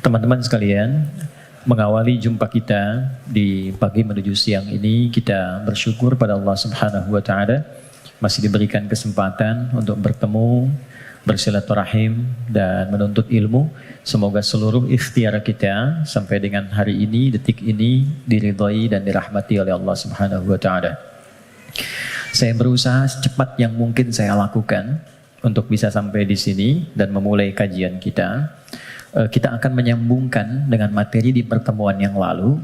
Teman-teman sekalian, mengawali jumpa kita di pagi menuju siang ini, kita bersyukur pada Allah Subhanahu wa Ta'ala masih diberikan kesempatan untuk bertemu, bersilaturahim dan menuntut ilmu. Semoga seluruh ikhtiar kita sampai dengan hari ini, detik ini diridhai dan dirahmati oleh Allah Subhanahu wa Ta'ala. Saya berusaha secepat yang mungkin saya lakukan untuk bisa sampai di sini dan memulai kajian kita. Kita akan menyambungkan dengan materi di pertemuan yang lalu.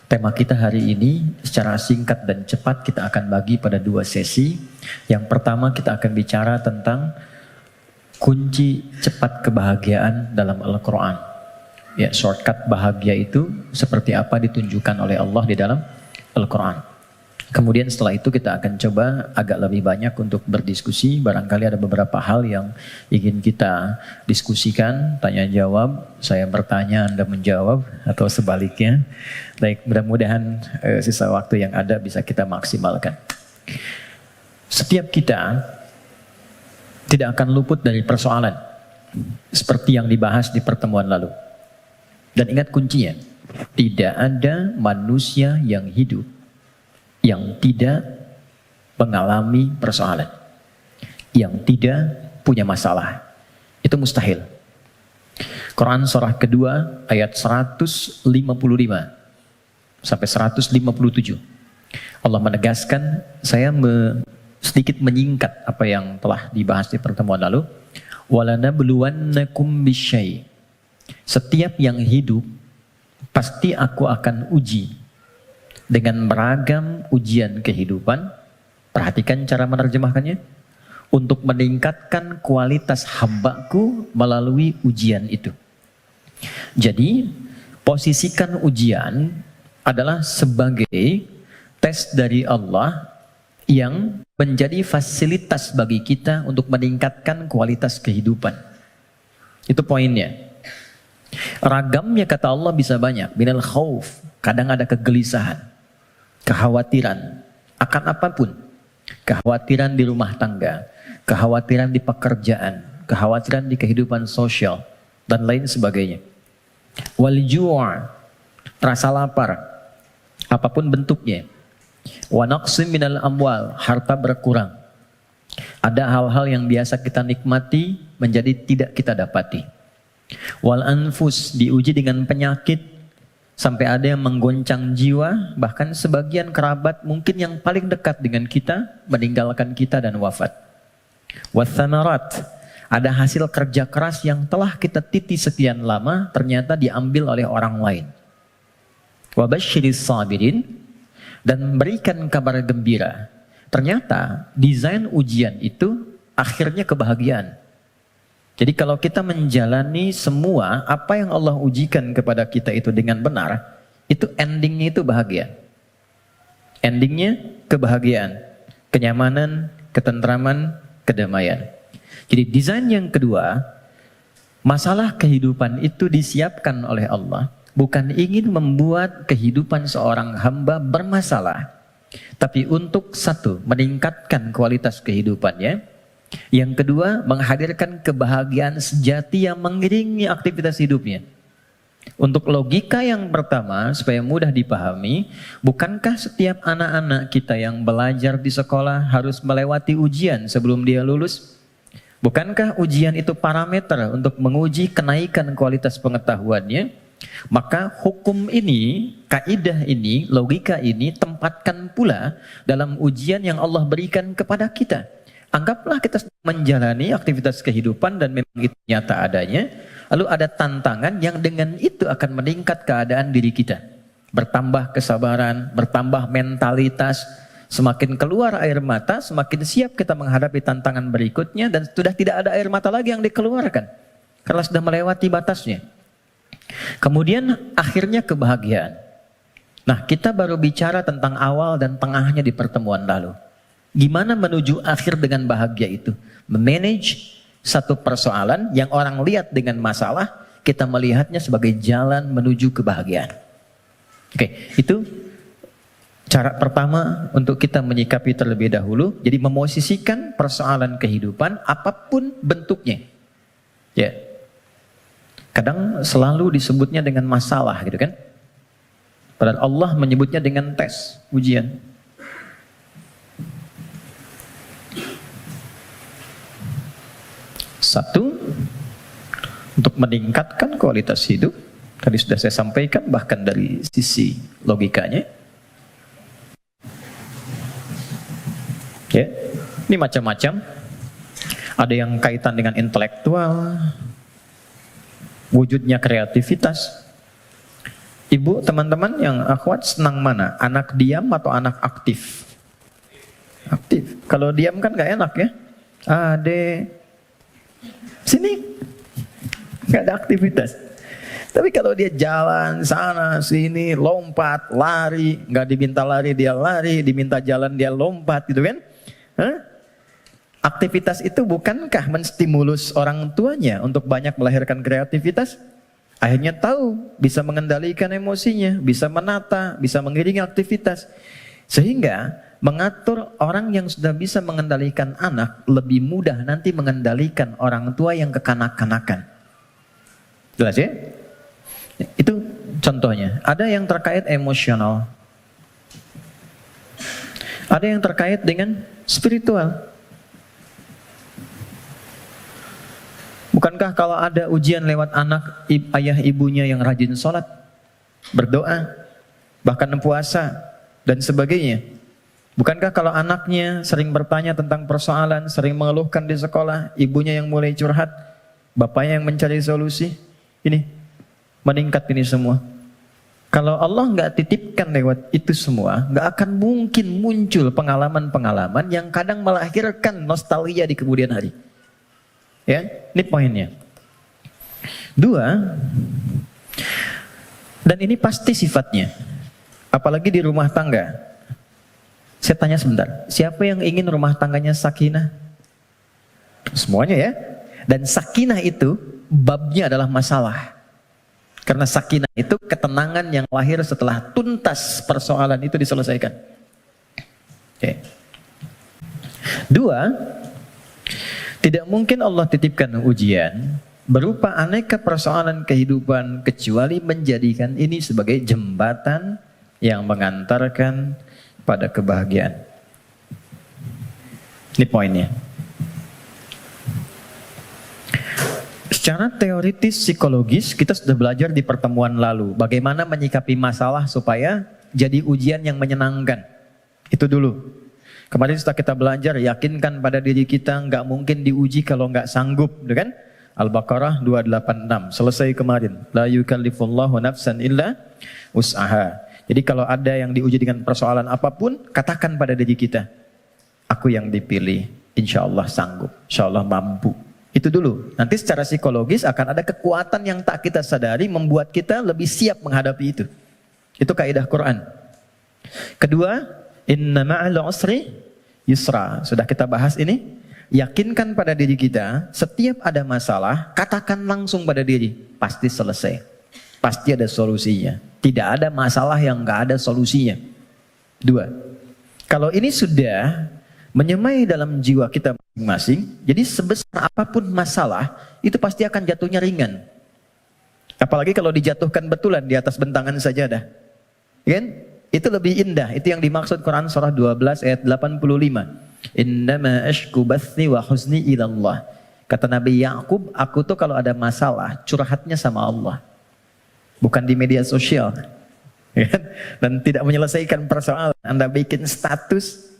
Tema kita hari ini secara singkat dan cepat kita akan bagi pada dua sesi. Yang pertama kita akan bicara tentang kunci cepat kebahagiaan dalam Al-Quran. Ya, shortcut bahagia itu seperti apa ditunjukkan oleh Allah di dalam Al-Quran. Kemudian setelah itu kita akan coba agak lebih banyak untuk berdiskusi. Barangkali ada beberapa hal yang ingin kita diskusikan, tanya jawab, saya bertanya, Anda menjawab, atau sebaliknya. Baik, mudah-mudahan sisa waktu yang ada bisa kita maksimalkan. Setiap kita tidak akan luput dari persoalan, seperti yang dibahas di pertemuan lalu. Dan ingat kuncinya, tidak ada manusia yang hidup yang tidak mengalami persoalan, yang tidak punya masalah. Itu mustahil. Quran surah kedua ayat 155 sampai 157. Allah menegaskan, saya sedikit menyingkat apa yang telah dibahas di pertemuan lalu. Walanabluwannakum bisyai. Setiap yang hidup pasti aku akan uji dengan beragam ujian kehidupan. Perhatikan cara menerjemahkannya. Untuk meningkatkan kualitas hambaku melalui ujian itu. Jadi, posisikan ujian adalah sebagai tes dari Allah yang menjadi fasilitas bagi kita untuk meningkatkan kualitas kehidupan. Itu poinnya. Ragamnya kata Allah bisa banyak. Minal khauf, kadang ada kegelisahan, kekhawatiran akan apapun. Kekhawatiran di rumah tangga, kekhawatiran di pekerjaan, kekhawatiran di kehidupan sosial, dan lain sebagainya. Wal ju', rasa lapar, apapun bentuknya. Wa naqsim minal amwal, harta berkurang. Ada hal-hal yang biasa kita nikmati menjadi tidak kita dapati. Wal anfus, diuji dengan penyakit, sampai ada yang menggoncang jiwa, bahkan sebagian kerabat mungkin yang paling dekat dengan kita meninggalkan kita dan wafat. Wathamarat, ada hasil kerja keras yang telah kita titi sekian lama ternyata diambil oleh orang lain. Wabasyiris sabirin, dan berikan kabar gembira. Ternyata desain ujian itu akhirnya kebahagiaan. Jadi kalau kita menjalani semua apa yang Allah ujikan kepada kita itu dengan benar, itu endingnya itu bahagia. Endingnya kebahagiaan, kenyamanan, ketentraman, kedamaian. Jadi desain yang kedua, masalah kehidupan itu disiapkan oleh Allah, bukan ingin membuat kehidupan seorang hamba bermasalah, tapi untuk satu, meningkatkan kualitas kehidupannya. Yang kedua, menghadirkan kebahagiaan sejati yang mengiringi aktivitas hidupnya. Untuk logika yang pertama, supaya mudah dipahami, bukankah setiap anak-anak kita yang belajar di sekolah harus melewati ujian sebelum dia lulus? Bukankah ujian itu parameter untuk menguji kenaikan kualitas pengetahuannya? Maka hukum ini, kaidah ini, logika ini tempatkan pula dalam ujian yang Allah berikan kepada kita. Anggaplah kita menjalani aktivitas kehidupan dan memang itu nyata adanya. Lalu ada tantangan yang dengan itu akan meningkat keadaan diri kita. Bertambah kesabaran, bertambah mentalitas. Semakin keluar air mata, semakin siap kita menghadapi tantangan berikutnya. Dan sudah tidak ada air mata lagi yang dikeluarkan. Karena sudah melewati batasnya. Kemudian akhirnya kebahagiaan. Nah, kita baru bicara tentang awal dan tengahnya di pertemuan lalu. Gimana menuju akhir dengan bahagia itu? Memanage satu persoalan yang orang lihat dengan masalah, kita melihatnya sebagai jalan menuju kebahagiaan. Oke, itu cara pertama untuk kita menyikapi terlebih dahulu. Jadi memosisikan persoalan kehidupan apapun bentuknya. Ya. Kadang selalu disebutnya dengan masalah gitu kan. Padahal Allah menyebutnya dengan tes, ujian. Satu, untuk meningkatkan kualitas hidup. Tadi sudah saya sampaikan, bahkan dari sisi logikanya. Ya, ini macam-macam. Ada yang kaitan dengan intelektual, wujudnya kreativitas. Ibu, teman-teman yang akhwat senang mana? Anak diam atau anak aktif? Aktif. Kalau diam kan gak enak ya. Ade, sini, gak ada aktivitas. Tapi kalau dia jalan sana sini, lompat, lari, gak diminta lari dia lari, diminta jalan dia lompat gitu kan? Hah? Aktivitas itu bukankah menstimulus orang tuanya untuk banyak melahirkan kreativitas? Akhirnya tahu, bisa mengendalikan emosinya, bisa menata, bisa mengiringi aktivitas. Sehingga mengatur orang yang sudah bisa mengendalikan anak lebih mudah nanti mengendalikan orang tua yang kekanak-kanakan. Jelas ya? Itu contohnya. Ada yang terkait emosional. Ada yang terkait dengan spiritual. Bukankah kalau ada ujian lewat anak, ayah ibunya yang rajin sholat, berdoa, bahkan puasa, dan sebagainya. Bukankah kalau anaknya sering bertanya tentang persoalan, sering mengeluhkan di sekolah, ibunya yang mulai curhat, bapaknya yang mencari solusi, ini meningkat ini semua. Kalau Allah nggak titipkan lewat itu semua, nggak akan mungkin muncul pengalaman-pengalaman yang kadang melahirkan nostalgia di kemudian hari. Ya, ini poinnya. Dua, dan ini pasti sifatnya, apalagi di rumah tangga. Saya tanya sebentar, siapa yang ingin rumah tangganya sakinah? Semuanya ya. Dan sakinah itu babnya adalah masalah. Karena sakinah itu ketenangan yang lahir setelah tuntas persoalan itu diselesaikan. Oke. Dua, tidak mungkin Allah titipkan ujian berupa aneka persoalan kehidupan kecuali menjadikan ini sebagai jembatan yang mengantarkan pada kebahagiaan. Ini poinnya. Secara teoritis psikologis kita sudah belajar di pertemuan lalu bagaimana menyikapi masalah supaya jadi ujian yang menyenangkan. Itu dulu. Kemarin setelah kita belajar, yakinkan pada diri kita nggak mungkin diuji kalau nggak sanggup, kan? Al-Baqarah 286, selesai kemarin. La yukallifullahu nafsan illa wus'aha. Jadi kalau ada yang diuji dengan persoalan apapun, katakan pada diri kita, aku yang dipilih, insya Allah sanggup, insya Allah mampu. Itu dulu. Nanti secara psikologis akan ada kekuatan yang tak kita sadari membuat kita lebih siap menghadapi itu. Itu kaidah Quran. Kedua, inna ma'al usri yusra. Sudah kita bahas ini. Yakinkan pada diri kita, setiap ada masalah, katakan langsung pada diri, pasti selesai. Pasti ada solusinya. Tidak ada masalah yang nggak ada solusinya. Dua, kalau ini sudah menyemai dalam jiwa kita masing-masing, jadi sebesar apapun masalah, itu pasti akan jatuhnya ringan. Apalagi kalau dijatuhkan betulan di atas bentangan sajadah. Kan? Itu lebih indah. Itu yang dimaksud Quran surah 12 ayat 85. Innama ashku bathi wa huzni ilallah. Kata Nabi Yakub, aku tuh kalau ada masalah, curhatnya sama Allah. Bukan di media sosial. Dan tidak menyelesaikan persoalan. Anda bikin status,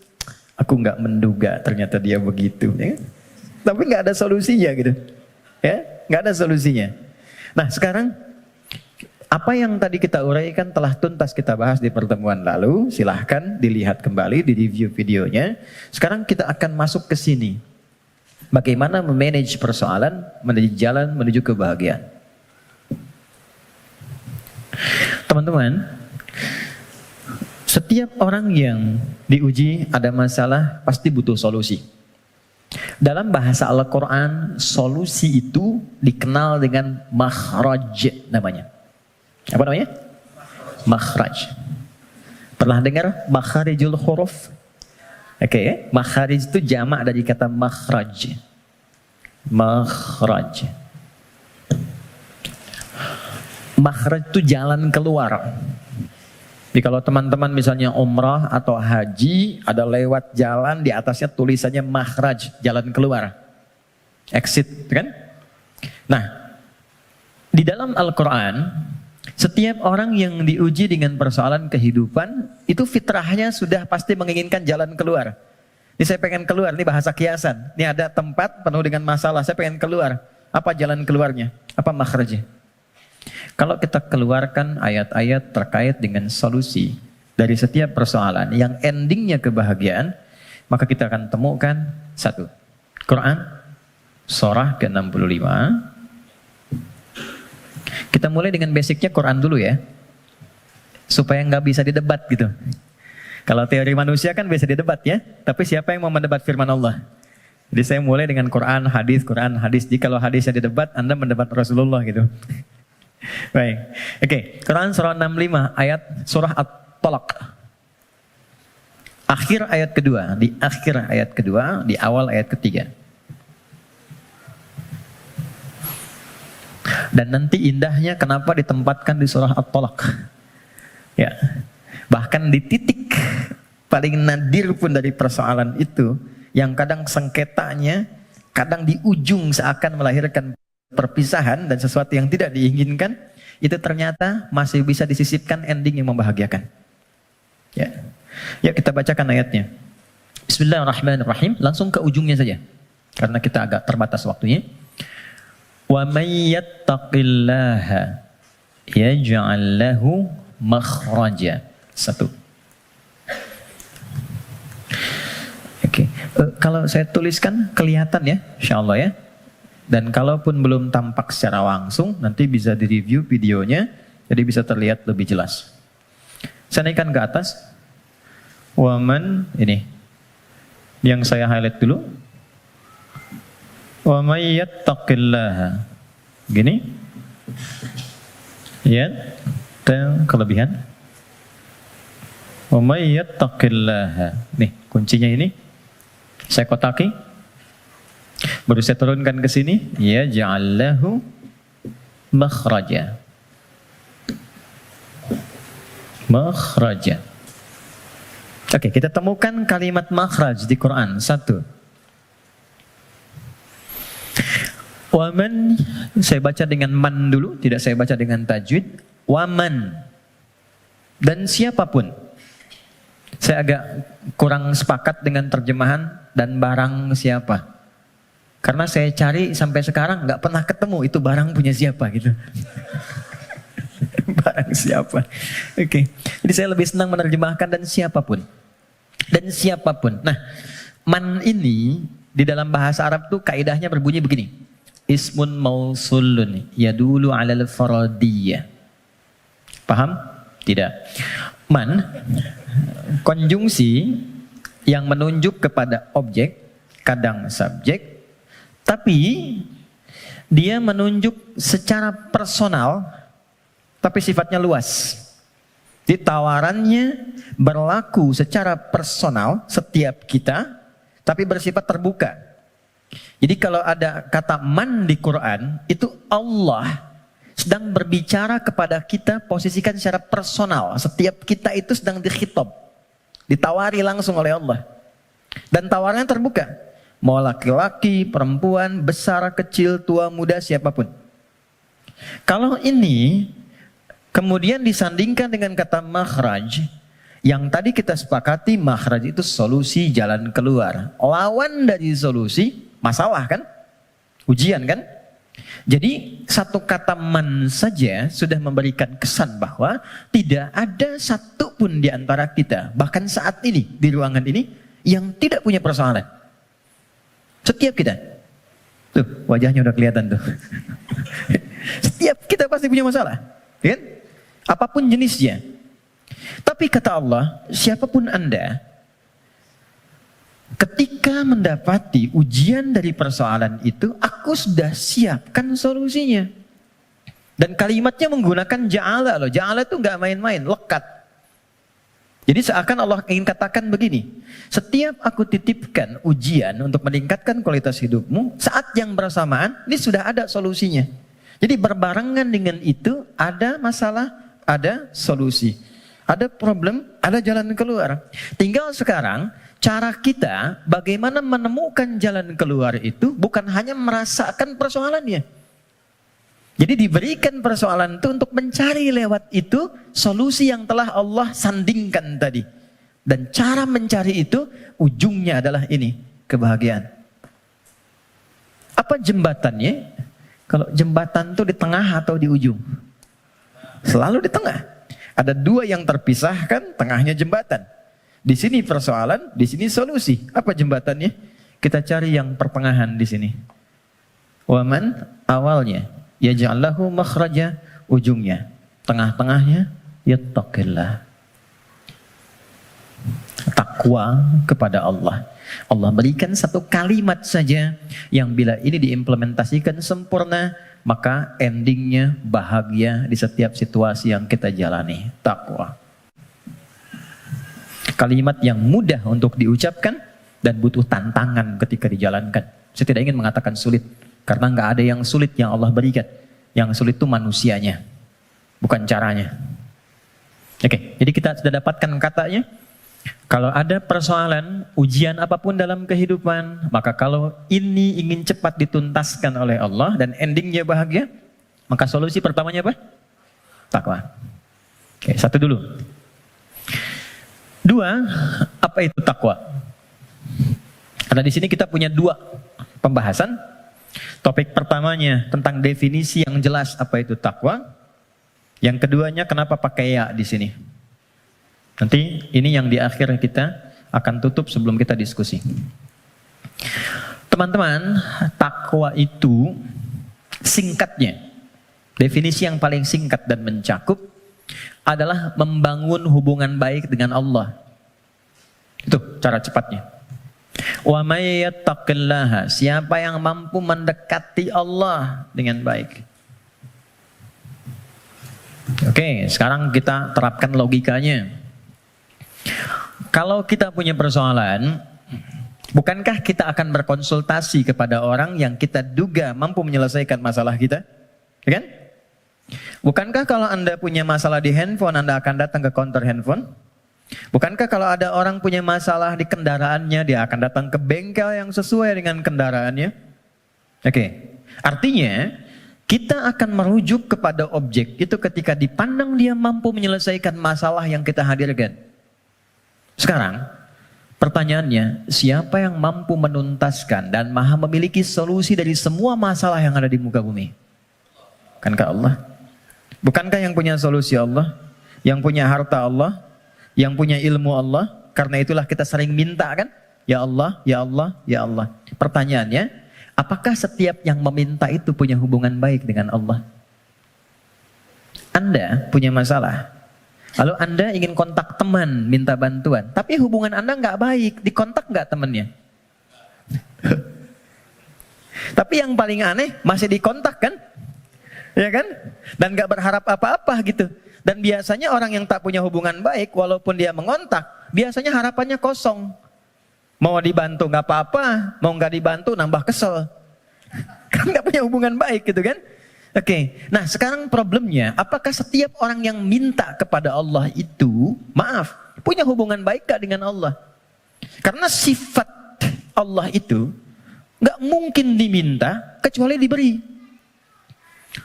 aku nggak menduga ternyata dia begitu. Ya? Tapi nggak ada solusinya gitu. Ya, nggak ada solusinya. Nah sekarang, apa yang tadi kita uraikan telah tuntas kita bahas di pertemuan lalu. Silahkan dilihat kembali, di review videonya. Sekarang kita akan masuk ke sini. Bagaimana memanage persoalan menuju jalan menuju kebahagiaan. Teman-teman, setiap orang yang diuji ada masalah pasti butuh solusi. Dalam bahasa Al-Quran, solusi itu dikenal dengan makhraj namanya. Apa namanya? Makhraj. Pernah dengar makharijul huruf? Oke, makharij itu jamak dari kata makhraj. Makhraj. Makhraj itu jalan keluar. Jadi kalau teman-teman misalnya umrah atau haji, ada lewat jalan di atasnya tulisannya makhraj, jalan keluar. Exit, kan? Nah, di dalam Al-Quran, setiap orang yang diuji dengan persoalan kehidupan, itu fitrahnya sudah pasti menginginkan jalan keluar. Ini saya pengen keluar, ini bahasa kiasan. Ini ada tempat penuh dengan masalah, saya pengen keluar. Apa jalan keluarnya? Apa makhrajnya? Kalau kita keluarkan ayat-ayat terkait dengan solusi dari setiap persoalan yang endingnya kebahagiaan, maka kita akan temukan satu, Quran, surah ke-65. Kita mulai dengan basicnya Quran dulu ya, supaya nggak bisa didebat gitu. Kalau teori manusia kan bisa didebat ya, tapi siapa yang mau mendebat firman Allah? Jadi saya mulai dengan Quran, hadis. Jadi kalau hadisnya didebat, Anda mendebat Rasulullah gitu. Baik, oke. Quran surah 65 ayat surah At-Talaq. Akhir ayat kedua, di akhir ayat kedua, di awal ayat ketiga. Dan nanti indahnya kenapa ditempatkan di surah At-Talaq. Ya. Bahkan di titik paling nadir pun dari persoalan itu, yang kadang sengketanya, kadang di ujung seakan melahirkan perpisahan dan sesuatu yang tidak diinginkan, itu ternyata masih bisa disisipkan ending yang membahagiakan. Ya, ya kita bacakan ayatnya. Bismillahirrahmanirrahim. Langsung ke ujungnya saja, karena kita agak terbatas waktunya. Wa may yattaqillaha yaj'al lahu makhraja. Satu. Oke. Kalau saya tuliskan kelihatan ya, insyaallah ya. Dan kalaupun belum tampak secara langsung, nanti bisa direview videonya, jadi bisa terlihat lebih jelas. Saya naikkan ke atas. Waman, ini. Yang saya highlight dulu. Wa may yattaqillaha. Gini. Ya, itu kelebihan. Wa may yattaqillaha. Nih, kuncinya ini. Saya kotaki. Baru saya turunkan ke sini, ya ja'allahu makhraja. Makhraja. Oke, kita temukan kalimat makhraj di Quran. Satu. Waman, saya baca dengan man dulu, tidak saya baca dengan tajwid. Waman. Dan siapapun. Saya agak kurang sepakat dengan terjemahan dan barang siapa. Karena saya cari sampai sekarang nggak pernah ketemu itu barang punya siapa gitu. Barang siapa. Oke. Jadi saya lebih senang menerjemahkan dan siapapun. Dan siapapun. Nah, man ini di dalam bahasa Arab tuh kaidahnya berbunyi begini. Ismun mausulun yadulu alal faradiyah. Paham? Tidak. Man, konjungsi yang menunjuk kepada objek, kadang subjek, tapi dia menunjuk secara personal, tapi sifatnya luas. Jadi tawarannya berlaku secara personal setiap kita, tapi bersifat terbuka. Jadi kalau ada kata man di Quran, itu Allah sedang berbicara kepada kita, posisikan secara personal. Setiap kita itu sedang dikhitab, ditawari langsung oleh Allah. Dan tawarannya terbuka. Mau laki-laki, perempuan, besar, kecil, tua, muda, siapapun. Kalau ini kemudian disandingkan dengan kata makhraj, yang tadi kita sepakati makhraj itu solusi, jalan keluar. Lawan dari solusi, masalah kan? Ujian kan? Jadi satu kata man saja sudah memberikan kesan bahwa tidak ada satu pun di antara kita, bahkan saat ini di ruangan ini, yang tidak punya persoalan. Setiap kita. Tuh, wajahnya udah kelihatan tuh. Setiap kita pasti punya masalah. Kan? Apapun jenisnya. Tapi kata Allah, siapapun Anda, ketika mendapati ujian dari persoalan itu, aku sudah siapkan solusinya. Dan kalimatnya menggunakan ja'ala loh. Ja'ala itu nggak main-main, lekat. Jadi seakan Allah ingin katakan begini, setiap aku titipkan ujian untuk meningkatkan kualitas hidupmu, saat yang bersamaan, ini sudah ada solusinya. Jadi berbarengan dengan itu ada masalah, ada solusi. Ada problem, ada jalan keluar. Tinggal sekarang cara kita bagaimana menemukan jalan keluar itu bukan hanya merasakan persoalannya. Jadi diberikan persoalan itu untuk mencari lewat itu solusi yang telah Allah sandingkan tadi. Dan cara mencari itu ujungnya adalah ini, kebahagiaan. Apa jembatannya? Kalau jembatan itu di tengah atau di ujung? Selalu di tengah. Ada dua yang terpisahkan, tengahnya jembatan. Di sini persoalan, di sini solusi. Apa jembatannya? Kita cari yang pertengahan di sini. Waman awalnya, yaj'allahu makhraja, ujungnya. Tengah-tengahnya, yattaqillah. Takwa kepada Allah. Allah berikan satu kalimat saja yang bila ini diimplementasikan sempurna, maka endingnya bahagia di setiap situasi yang kita jalani. Takwa. Kalimat yang mudah untuk diucapkan dan butuh tantangan ketika dijalankan. Saya tidak ingin mengatakan sulit, karena nggak ada yang sulit yang Allah berikan. Yang sulit itu manusianya, bukan caranya. Oke, jadi kita sudah dapatkan katanya. Kalau ada persoalan, ujian apapun dalam kehidupan, maka kalau ini ingin cepat dituntaskan oleh Allah dan endingnya bahagia, maka solusi pertamanya apa? Takwa. Oke, satu dulu. Dua, apa itu takwa? Karena di sini kita punya dua pembahasan. Topik pertamanya tentang definisi yang jelas apa itu takwa. Yang keduanya kenapa pakai ya di sini. Nanti ini yang di akhir kita akan tutup sebelum kita diskusi. Teman-teman, takwa itu singkatnya, definisi yang paling singkat dan mencakup adalah membangun hubungan baik dengan Allah. Itu cara cepatnya. Wa may yattaqillaha, siapa yang mampu mendekati Allah dengan baik. Oke, sekarang kita terapkan logikanya. Kalau kita punya persoalan, bukankah kita akan berkonsultasi kepada orang yang kita duga mampu menyelesaikan masalah kita? Ya kan? Bukankah kalau Anda punya masalah di handphone, Anda akan datang ke counter handphone? Bukankah kalau ada orang punya masalah di kendaraannya, dia akan datang ke bengkel yang sesuai dengan kendaraannya? Oke, artinya kita akan merujuk kepada objek itu ketika dipandang dia mampu menyelesaikan masalah yang kita hadirkan. Sekarang, pertanyaannya, siapa yang mampu menuntaskan dan maha memiliki solusi dari semua masalah yang ada di muka bumi? Bukankah Allah? Bukankah yang punya solusi Allah? Yang punya harta Allah? Yang punya ilmu Allah? Karena itulah kita sering minta kan? Ya Allah, ya Allah, ya Allah. Pertanyaannya, apakah setiap yang meminta itu punya hubungan baik dengan Allah? Anda punya masalah. Lalu Anda ingin kontak teman, minta bantuan. Tapi hubungan Anda nggak baik, dikontak nggak temannya? Tapi yang paling aneh, masih dikontak kan? Ya kan? Dan nggak berharap apa-apa gitu. Dan biasanya orang yang tak punya hubungan baik, walaupun dia mengontak, biasanya harapannya kosong. Mau dibantu nggak apa-apa, mau nggak dibantu nambah kesel. Kan nggak punya hubungan baik gitu kan? Oke, nah sekarang problemnya, apakah setiap orang yang minta kepada Allah itu, maaf, punya hubungan baik gak dengan Allah? Karena sifat Allah itu gak mungkin diminta kecuali diberi.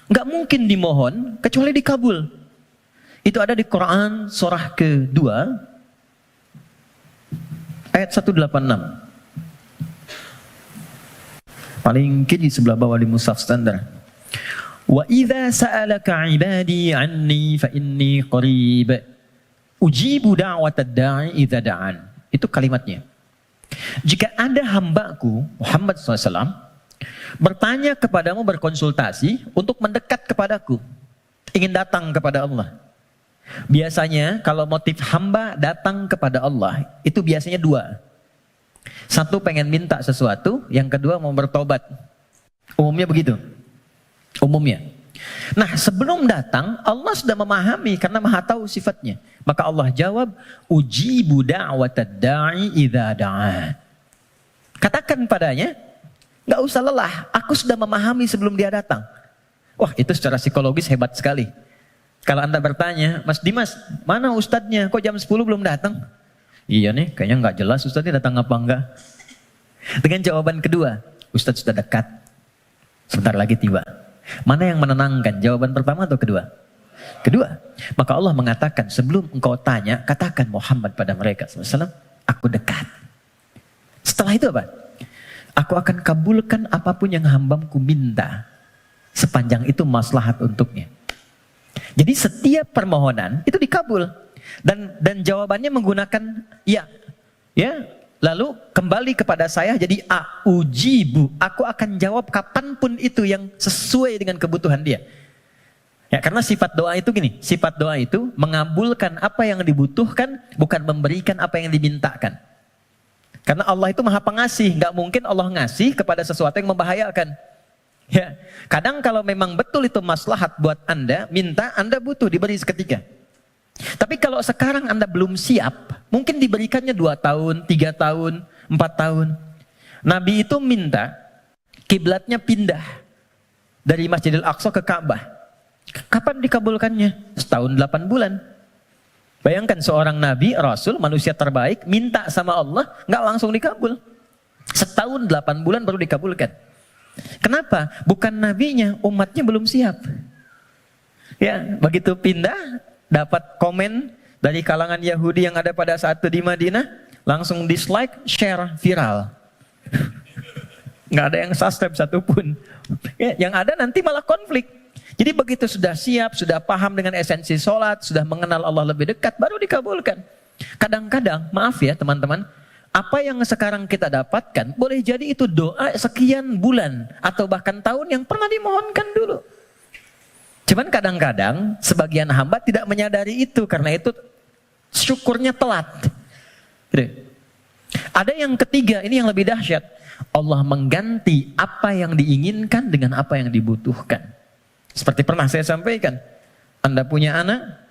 Gak mungkin dimohon kecuali dikabul. Itu ada di Quran surah kedua, ayat 186. Paling kiri sebelah bawah di mushaf standar. Wa idza sa'alaka 'ibadi 'anni fa inni qarib ujibu da'watad da'i idza da'an. Itu kalimatnya. Jika ada hambaku Muhammad SAW bertanya kepadamu, berkonsultasi untuk mendekat kepadaku, ingin datang kepada Allah. Biasanya kalau motif hamba datang kepada Allah itu biasanya dua. Satu pengen minta sesuatu, yang kedua mau bertobat. Umumnya begitu. Umumnya. Nah, sebelum datang Allah sudah memahami karena Maha tahu sifatnya. Maka Allah jawab, ujibu da'watad da'i idza da'a. Katakan padanya, enggak usah lelah, aku sudah memahami sebelum dia datang. Wah, itu secara psikologis hebat sekali. Kalau Anda bertanya, Mas Dimas, mana ustadznya? Kok jam 10 belum datang? Iya nih, kayaknya nggak jelas ustadznya datang apa enggak. Dengan jawaban kedua, ustadz sudah dekat. Sebentar lagi tiba. Mana yang menenangkan? Jawaban pertama atau kedua? Kedua. Maka Allah mengatakan, sebelum engkau tanya, katakan Muhammad pada mereka SAW, aku dekat. Setelah itu apa? Aku akan kabulkan apapun yang hambaku minta. Sepanjang itu maslahat untuknya. Jadi setiap permohonan itu dikabul. Dan jawabannya menggunakan ya. Lalu kembali kepada saya jadi ujibu. Aku akan jawab kapanpun itu yang sesuai dengan kebutuhan dia. Ya, karena sifat doa itu gini. Sifat doa itu mengabulkan apa yang dibutuhkan, bukan memberikan apa yang dimintakan. Karena Allah itu maha pengasih. Gak mungkin Allah ngasih kepada sesuatu yang membahayakan. Ya, kadang kalau memang betul itu maslahat buat Anda, minta, Anda butuh diberi seketika. Tapi kalau sekarang Anda belum siap, mungkin diberikannya 2 tahun, 3 tahun, 4 tahun. Nabi itu minta kiblatnya pindah dari Masjidil Aqsa ke Ka'bah. Kapan dikabulkannya? Setahun 8 bulan. Bayangkan seorang Nabi, Rasul, manusia terbaik, minta sama Allah, nggak langsung dikabul. Setahun 8 bulan baru dikabulkan. Kenapa? Bukan nabinya, umatnya belum siap. Ya, begitu pindah, dapat komen dari kalangan Yahudi yang ada pada saat itu di Madinah, langsung dislike, share, viral. Nggak ada yang subscribe satupun. Ya, yang ada nanti malah konflik. Jadi begitu sudah siap, sudah paham dengan esensi sholat, sudah mengenal Allah lebih dekat, baru dikabulkan. Kadang-kadang, maaf ya teman-teman, apa yang sekarang kita dapatkan, boleh jadi itu doa sekian bulan, atau bahkan tahun yang pernah dimohonkan dulu. Cuman kadang-kadang, sebagian hamba tidak menyadari itu, karena itu syukurnya telat. Gitu. Ada yang ketiga, ini yang lebih dahsyat. Allah mengganti apa yang diinginkan dengan apa yang dibutuhkan. Seperti pernah saya sampaikan, Anda punya anak,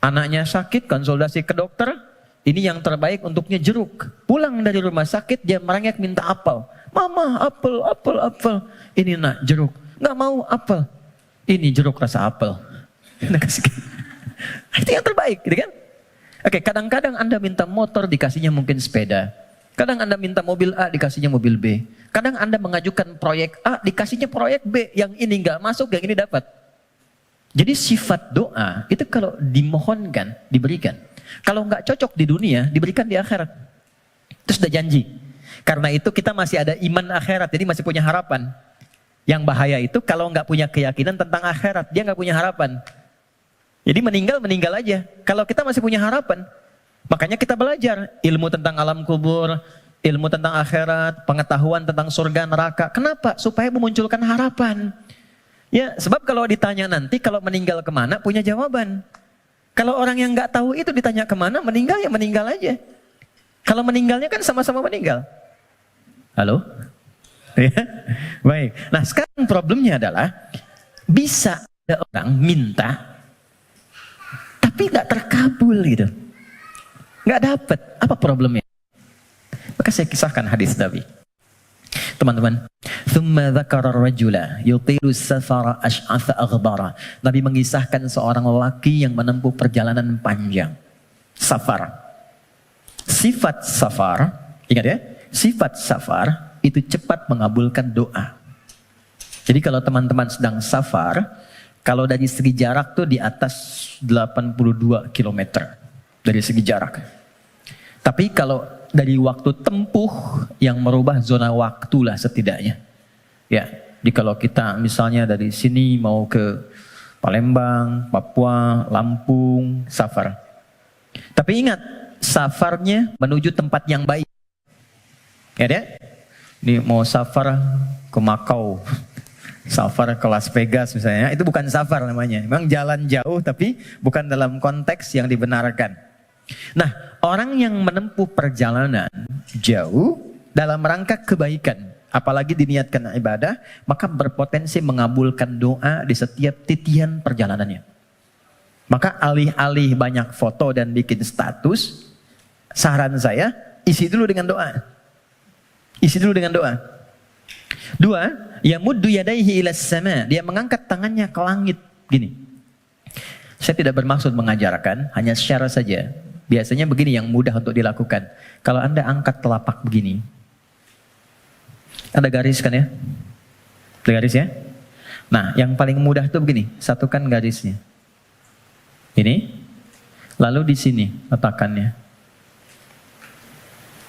anaknya sakit, konsultasi ke dokter, ini yang terbaik untuknya jeruk. Pulang dari rumah sakit, dia merengek minta apel. Mama, apel, apel, apel. Ini nak, jeruk. Nggak mau apel. Ini jeruk rasa apel. Itu yang terbaik, gitu kan? Oke, kadang-kadang Anda minta motor, dikasihnya mungkin sepeda. Kadang Anda minta mobil A, dikasihnya mobil B. Kadang Anda mengajukan proyek A, dikasihnya proyek B. Yang ini nggak masuk, yang ini dapat. Jadi sifat doa, itu kalau dimohonkan, diberikan. Kalau nggak cocok di dunia, diberikan di akhirat. Itu sudah janji. Karena itu kita masih ada iman akhirat, jadi masih punya harapan. Yang bahaya itu kalau nggak punya keyakinan tentang akhirat, dia nggak punya harapan. Jadi meninggal aja. Kalau kita masih punya harapan, makanya kita belajar ilmu tentang alam kubur, ilmu tentang akhirat, pengetahuan tentang surga neraka. Kenapa? Supaya memunculkan harapan. Ya, sebab kalau ditanya nanti, kalau meninggal kemana, punya jawaban. Kalau orang yang nggak tahu itu ditanya kemana, meninggal ya meninggal aja. Kalau meninggalnya kan sama-sama meninggal. Halo? Ya? Baik. Nah sekarang problemnya adalah, bisa ada orang minta, tapi nggak terkabul gitu. Nggak dapat. Apa problemnya? Maka saya kisahkan hadis Nabi. Teman-teman, thumma dzakara ar-rajula yutilu safara ash'atha aghbara. Nabi mengisahkan seorang lelaki yang menempuh perjalanan panjang. Safar. Sifat safar, ingat ya, sifat safar itu cepat mengabulkan doa. Jadi kalau teman-teman sedang safar, kalau dari segi jarak tuh di atas 82 km dari segi jarak. Tapi kalau dari waktu tempuh yang merubah zona waktu lah setidaknya. Ya, jadi kalau kita misalnya dari sini mau ke Palembang, Papua, Lampung, safar. Tapi ingat, safarnya menuju tempat yang baik. Ya, ini mau safar ke Makau, safar ke Las Vegas misalnya, itu bukan safar namanya. Memang jalan jauh tapi bukan dalam konteks yang dibenarkan. Nah, orang yang menempuh perjalanan jauh dalam rangka kebaikan, apalagi diniatkan ibadah, maka berpotensi mengabulkan doa di setiap titian perjalanannya. Maka alih-alih banyak foto dan bikin status, saran saya, isi dulu dengan doa. Isi dulu dengan doa. Dua, yamuddu yadaihi ilas sama. Dia mengangkat tangannya ke langit. Gini. Saya tidak bermaksud mengajarkan, hanya secara saja. Biasanya begini yang mudah untuk dilakukan. Kalau Anda angkat telapak begini. Ada garis kan ya? Ada garis ya? Nah, yang paling mudah itu begini. Satukan garisnya. Ini. Lalu di sini letakkannya.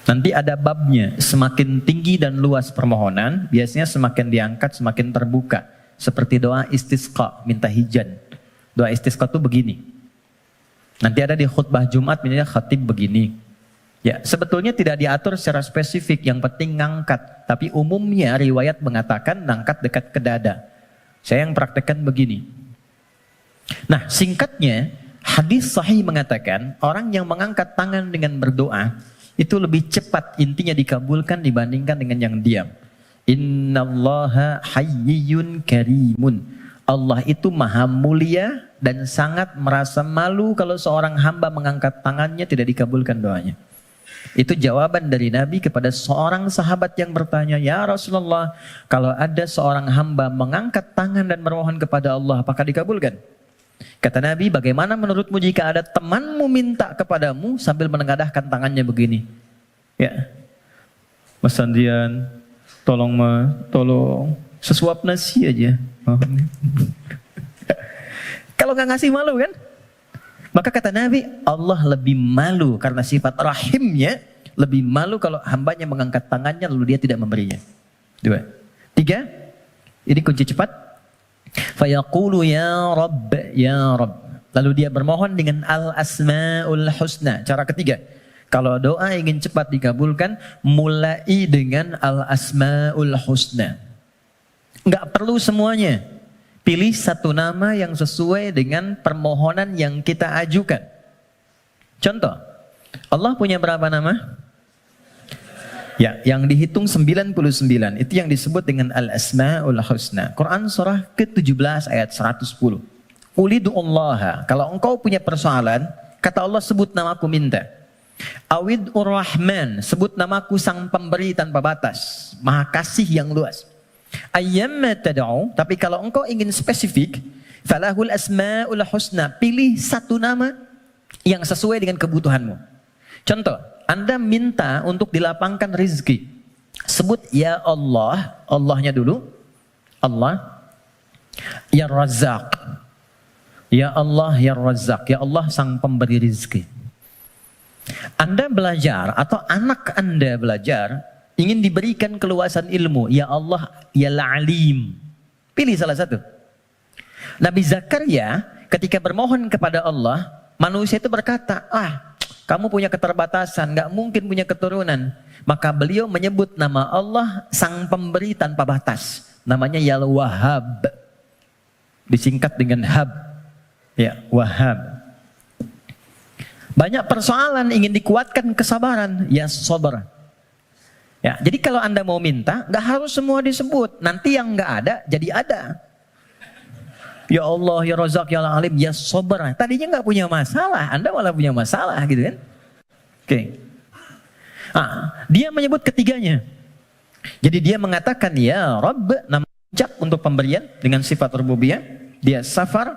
Nanti ada babnya. Semakin tinggi dan luas permohonan, biasanya semakin diangkat, semakin terbuka. Seperti doa istisqa, minta hujan. Doa istisqa itu begini. Nanti ada di khutbah Jumat, misalnya khatib begini. Ya, sebetulnya tidak diatur secara spesifik, yang penting ngangkat. Tapi umumnya riwayat mengatakan ngangkat dekat ke dada. Saya yang praktekkan begini. Nah, singkatnya, hadis sahih mengatakan orang yang mengangkat tangan dengan berdoa itu lebih cepat intinya dikabulkan dibandingkan dengan yang diam. Innallaha hayyun karimun. Allah itu maha mulia dan sangat merasa malu kalau seorang hamba mengangkat tangannya tidak dikabulkan doanya. Itu jawaban dari Nabi kepada seorang sahabat yang bertanya, "Ya Rasulullah, kalau ada seorang hamba mengangkat tangan dan bermohon kepada Allah, apakah dikabulkan?" Kata Nabi, "Bagaimana menurutmu jika ada temanmu minta kepadamu sambil menengadahkan tangannya begini? Ya, Mas Andrian, tolong sesuap nasi aja." Kalau nggak ngasih malu kan? Maka kata Nabi, Allah lebih malu karena sifat rahimnya, lebih malu kalau hambanya mengangkat tangannya lalu dia tidak memberinya. Dua. Tiga, ini kunci cepat. Fayaqulu ya Rabb, ya Rabb. Lalu dia bermohon dengan al-asma'ul husna. Cara ketiga, kalau doa ingin cepat dikabulkan, mulai dengan al-asma'ul husna. Enggak perlu semuanya. Pilih satu nama yang sesuai dengan permohonan yang kita ajukan. Contoh, Allah punya berapa nama? Ya, yang dihitung 99. Itu yang disebut dengan Al-Asma'ul Husna. Quran surah ke-17 ayat 110. Ulidu'ullaha. Kalau engkau punya persoalan, kata Allah sebut namaku minta. Awid'ur Rahman. Sebut namaku sang pemberi tanpa batas. Maha kasih yang luas. Ayyamma tad'u, tapi kalau engkau ingin spesifik, falahul asmaul husna, pilih satu nama yang sesuai dengan kebutuhanmu. Contoh, Anda minta untuk dilapangkan rezeki. Sebut ya Allah, Allahnya dulu. Allah. Ya Razzaq. Ya Allah, ya Razzaq. Ya Allah sang pemberi rezeki. Anda belajar atau anak Anda belajar ingin diberikan keluasan ilmu. Ya Allah, ya Alim. Pilih salah satu. Nabi Zakaria ketika bermohon kepada Allah, manusia itu berkata, kamu punya keterbatasan, gak mungkin punya keturunan. Maka beliau menyebut nama Allah sang pemberi tanpa batas. Namanya Ya Wahhab. Disingkat dengan Hab. Ya, Wahhab. Banyak persoalan ingin dikuatkan kesabaran. Ya Sabar. Ya, jadi kalau Anda mau minta, nggak harus semua disebut. Nanti yang nggak ada, jadi ada. Ya Allah, ya Razak, ya Alim, ya Sabar. Tadinya nggak punya masalah, Anda malah punya masalah, gitu kan? Oke. Dia menyebut ketiganya. Jadi dia mengatakan, ya Rabb, nama puncak untuk pemberian dengan sifat rububiyah. Dia Safar,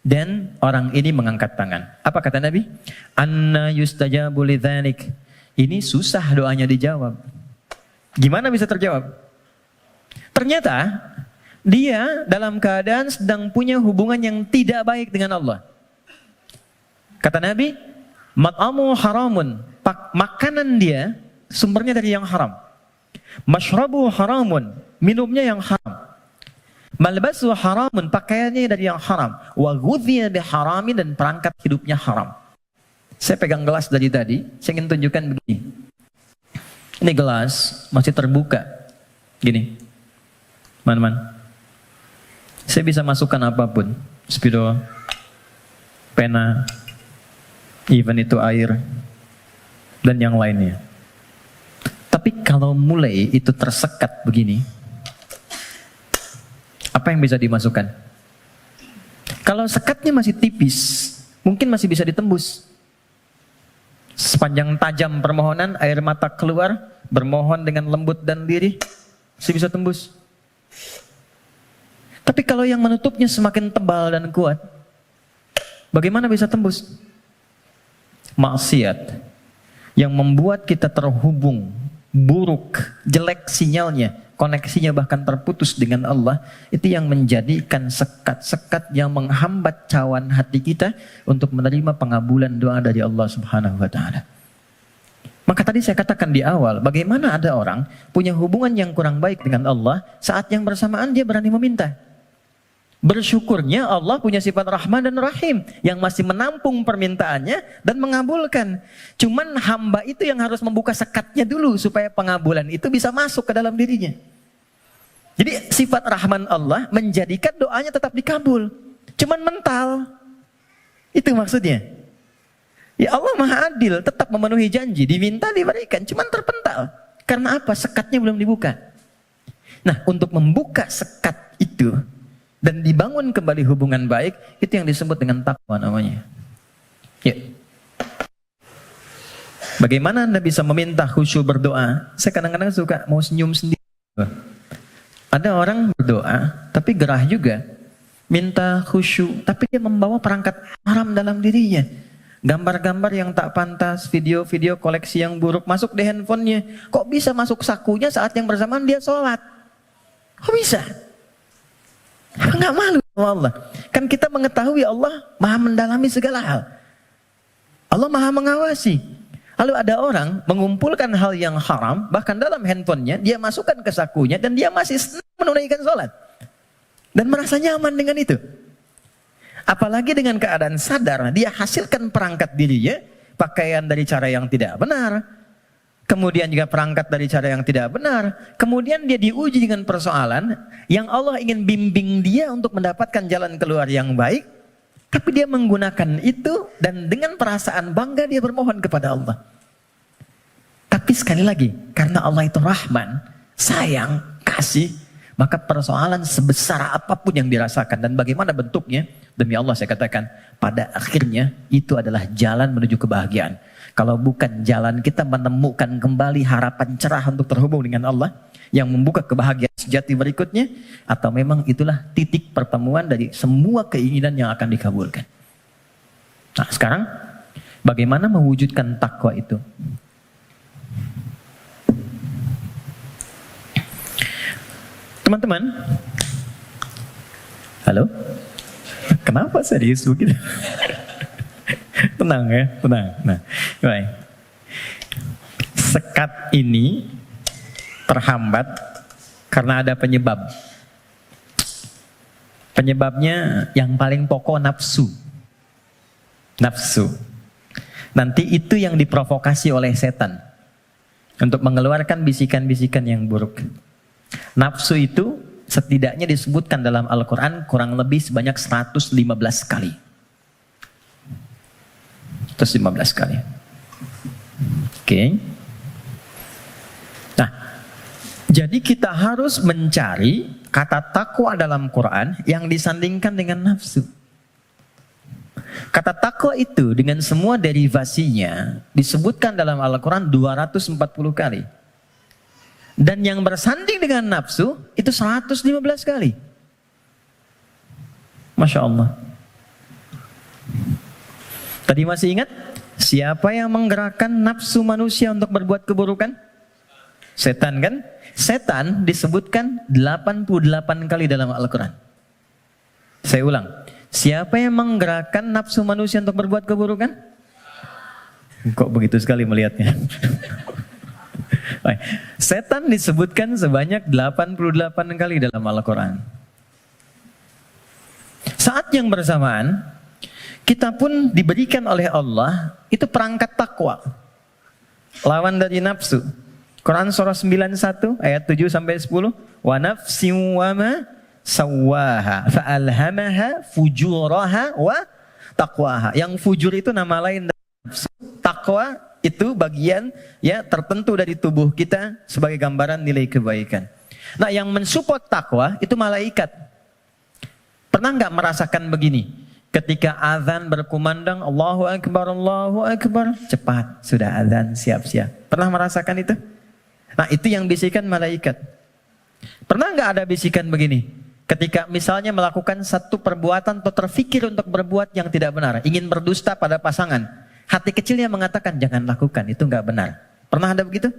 dan orang ini mengangkat tangan. Apa kata Nabi? Anna yustajabu lidzalik. Ini susah doanya dijawab. Gimana bisa terjawab? Ternyata dia dalam keadaan sedang punya hubungan yang tidak baik dengan Allah. Kata Nabi, mat'amu haramun. Makanan dia sumbernya dari yang haram. Mashrabu haramun. Minumnya yang haram. Malbasu haramun. Pakaiannya dari yang haram. Wa ghudhiya biharamin, dan perangkat hidupnya haram. Saya pegang gelas dari tadi, saya ingin tunjukkan begini. Ini gelas masih terbuka. Gini. Teman-teman. Saya bisa masukkan apapun. Spidol, pena, even itu air, dan yang lainnya. Tapi kalau mulai itu tersekat begini, apa yang bisa dimasukkan? Kalau sekatnya masih tipis, mungkin masih bisa ditembus. Sepanjang tajam permohonan, air mata keluar, bermohon dengan lembut dan lirih, masih bisa tembus. Tapi kalau yang menutupnya semakin tebal dan kuat, bagaimana bisa tembus? Maksiat yang membuat kita terhubung buruk, jelek sinyalnya, koneksinya bahkan terputus dengan Allah, itu yang menjadikan sekat-sekat yang menghambat cawan hati kita untuk menerima pengabulan doa dari Allah Subhanahu wa taala. Maka tadi saya katakan di awal, bagaimana ada orang punya hubungan yang kurang baik dengan Allah, saat yang bersamaan dia berani meminta. Bersyukurnya Allah punya sifat Rahman dan Rahim yang masih menampung permintaannya dan mengabulkan. Cuman hamba itu yang harus membuka sekatnya dulu supaya pengabulan itu bisa masuk ke dalam dirinya. Jadi sifat Rahman Allah menjadikan doanya tetap dikabul. Cuman mental. Itu maksudnya. Ya Allah Maha Adil, tetap memenuhi janji, diminta diberikan, cuman terpental. Karena apa? Sekatnya belum dibuka. Nah, untuk membuka sekat itu dan dibangun kembali hubungan baik, itu yang disebut dengan takwa namanya. Ya. Bagaimana Anda bisa meminta khusyuk berdoa? Saya kadang-kadang suka mau senyum sendiri. Ada orang berdoa, tapi gerah juga. Minta khusyuk, tapi dia membawa perangkat haram dalam dirinya. Gambar-gambar yang tak pantas, video-video koleksi yang buruk masuk di handphonenya. Kok bisa masuk sakunya saat yang bersamaan dia sholat? Kok bisa? Nggak malu sama Allah. Kan kita mengetahui Allah maha mendalami segala hal. Allah maha mengawasi. Lalu ada orang mengumpulkan hal yang haram, bahkan dalam handphonenya, dia masukkan ke sakunya, dan dia masih senang menunaikan sholat. Dan merasa nyaman dengan itu. Apalagi dengan keadaan sadar, dia hasilkan perangkat dirinya, pakaian dari cara yang tidak benar, kemudian juga perangkat dari cara yang tidak benar, kemudian dia diuji dengan persoalan yang Allah ingin bimbing dia untuk mendapatkan jalan keluar yang baik, tapi dia menggunakan itu dan dengan perasaan bangga dia bermohon kepada Allah. Tapi sekali lagi, karena Allah itu Rahman, sayang, kasih, maka persoalan sebesar apapun yang dirasakan dan bagaimana bentuknya, demi Allah saya katakan, pada akhirnya itu adalah jalan menuju kebahagiaan. Kalau bukan jalan kita menemukan kembali harapan cerah untuk terhubung dengan Allah yang membuka kebahagiaan sejati berikutnya, atau memang itulah titik pertemuan dari semua keinginan yang akan dikabulkan. Nah sekarang bagaimana mewujudkan takwa itu? Teman-teman, halo? Kenapa serius begitu? Tenang ya, tenang. Nah, baik. Sekat ini terhambat karena ada penyebab. Penyebabnya yang paling pokok nafsu. Nafsu. Nanti itu yang diprovokasi oleh setan untuk mengeluarkan bisikan-bisikan yang buruk. Nafsu itu setidaknya disebutkan dalam Al-Quran kurang lebih sebanyak 115 kali. 115 kali. Oke. Nah, jadi kita harus mencari kata takwa dalam Quran yang disandingkan dengan nafsu. Kata takwa itu dengan semua derivasinya disebutkan dalam Al-Quran 240 kali. Dan yang bersanding dengan nafsu itu 115 kali. Masya Allah. Tadi masih ingat? Siapa yang menggerakkan nafsu manusia untuk berbuat keburukan? Setan kan? Setan disebutkan 88 kali dalam Al-Quran. Saya ulang. Siapa yang menggerakkan nafsu manusia untuk berbuat keburukan? Kok begitu sekali melihatnya? Setan disebutkan sebanyak 88 kali dalam Al-Quran. Saat yang bersamaan, kita pun diberikan oleh Allah itu perangkat takwa. Lawan dari nafsu. Quran surah 91 ayat 7 sampai 10. Wa nafsin wa ma sawwaha fa'alhamaha fujuraha wa taqwaha. Yang fujur itu nama lain dari nafsu. Takwa itu bagian ya tertentu dari tubuh kita sebagai gambaran nilai kebaikan. Nah, yang mensupport takwa itu malaikat. Pernah nggak merasakan begini? Ketika azan berkumandang Allahu Akbar, cepat sudah azan, siap-siap. Pernah merasakan itu? Nah, itu yang bisikan malaikat. Pernah nggak ada bisikan begini? Ketika misalnya melakukan satu perbuatan atau terfikir untuk berbuat yang tidak benar, ingin berdusta pada pasangan, hati kecilnya mengatakan jangan lakukan, itu nggak benar. Pernah ada begitu?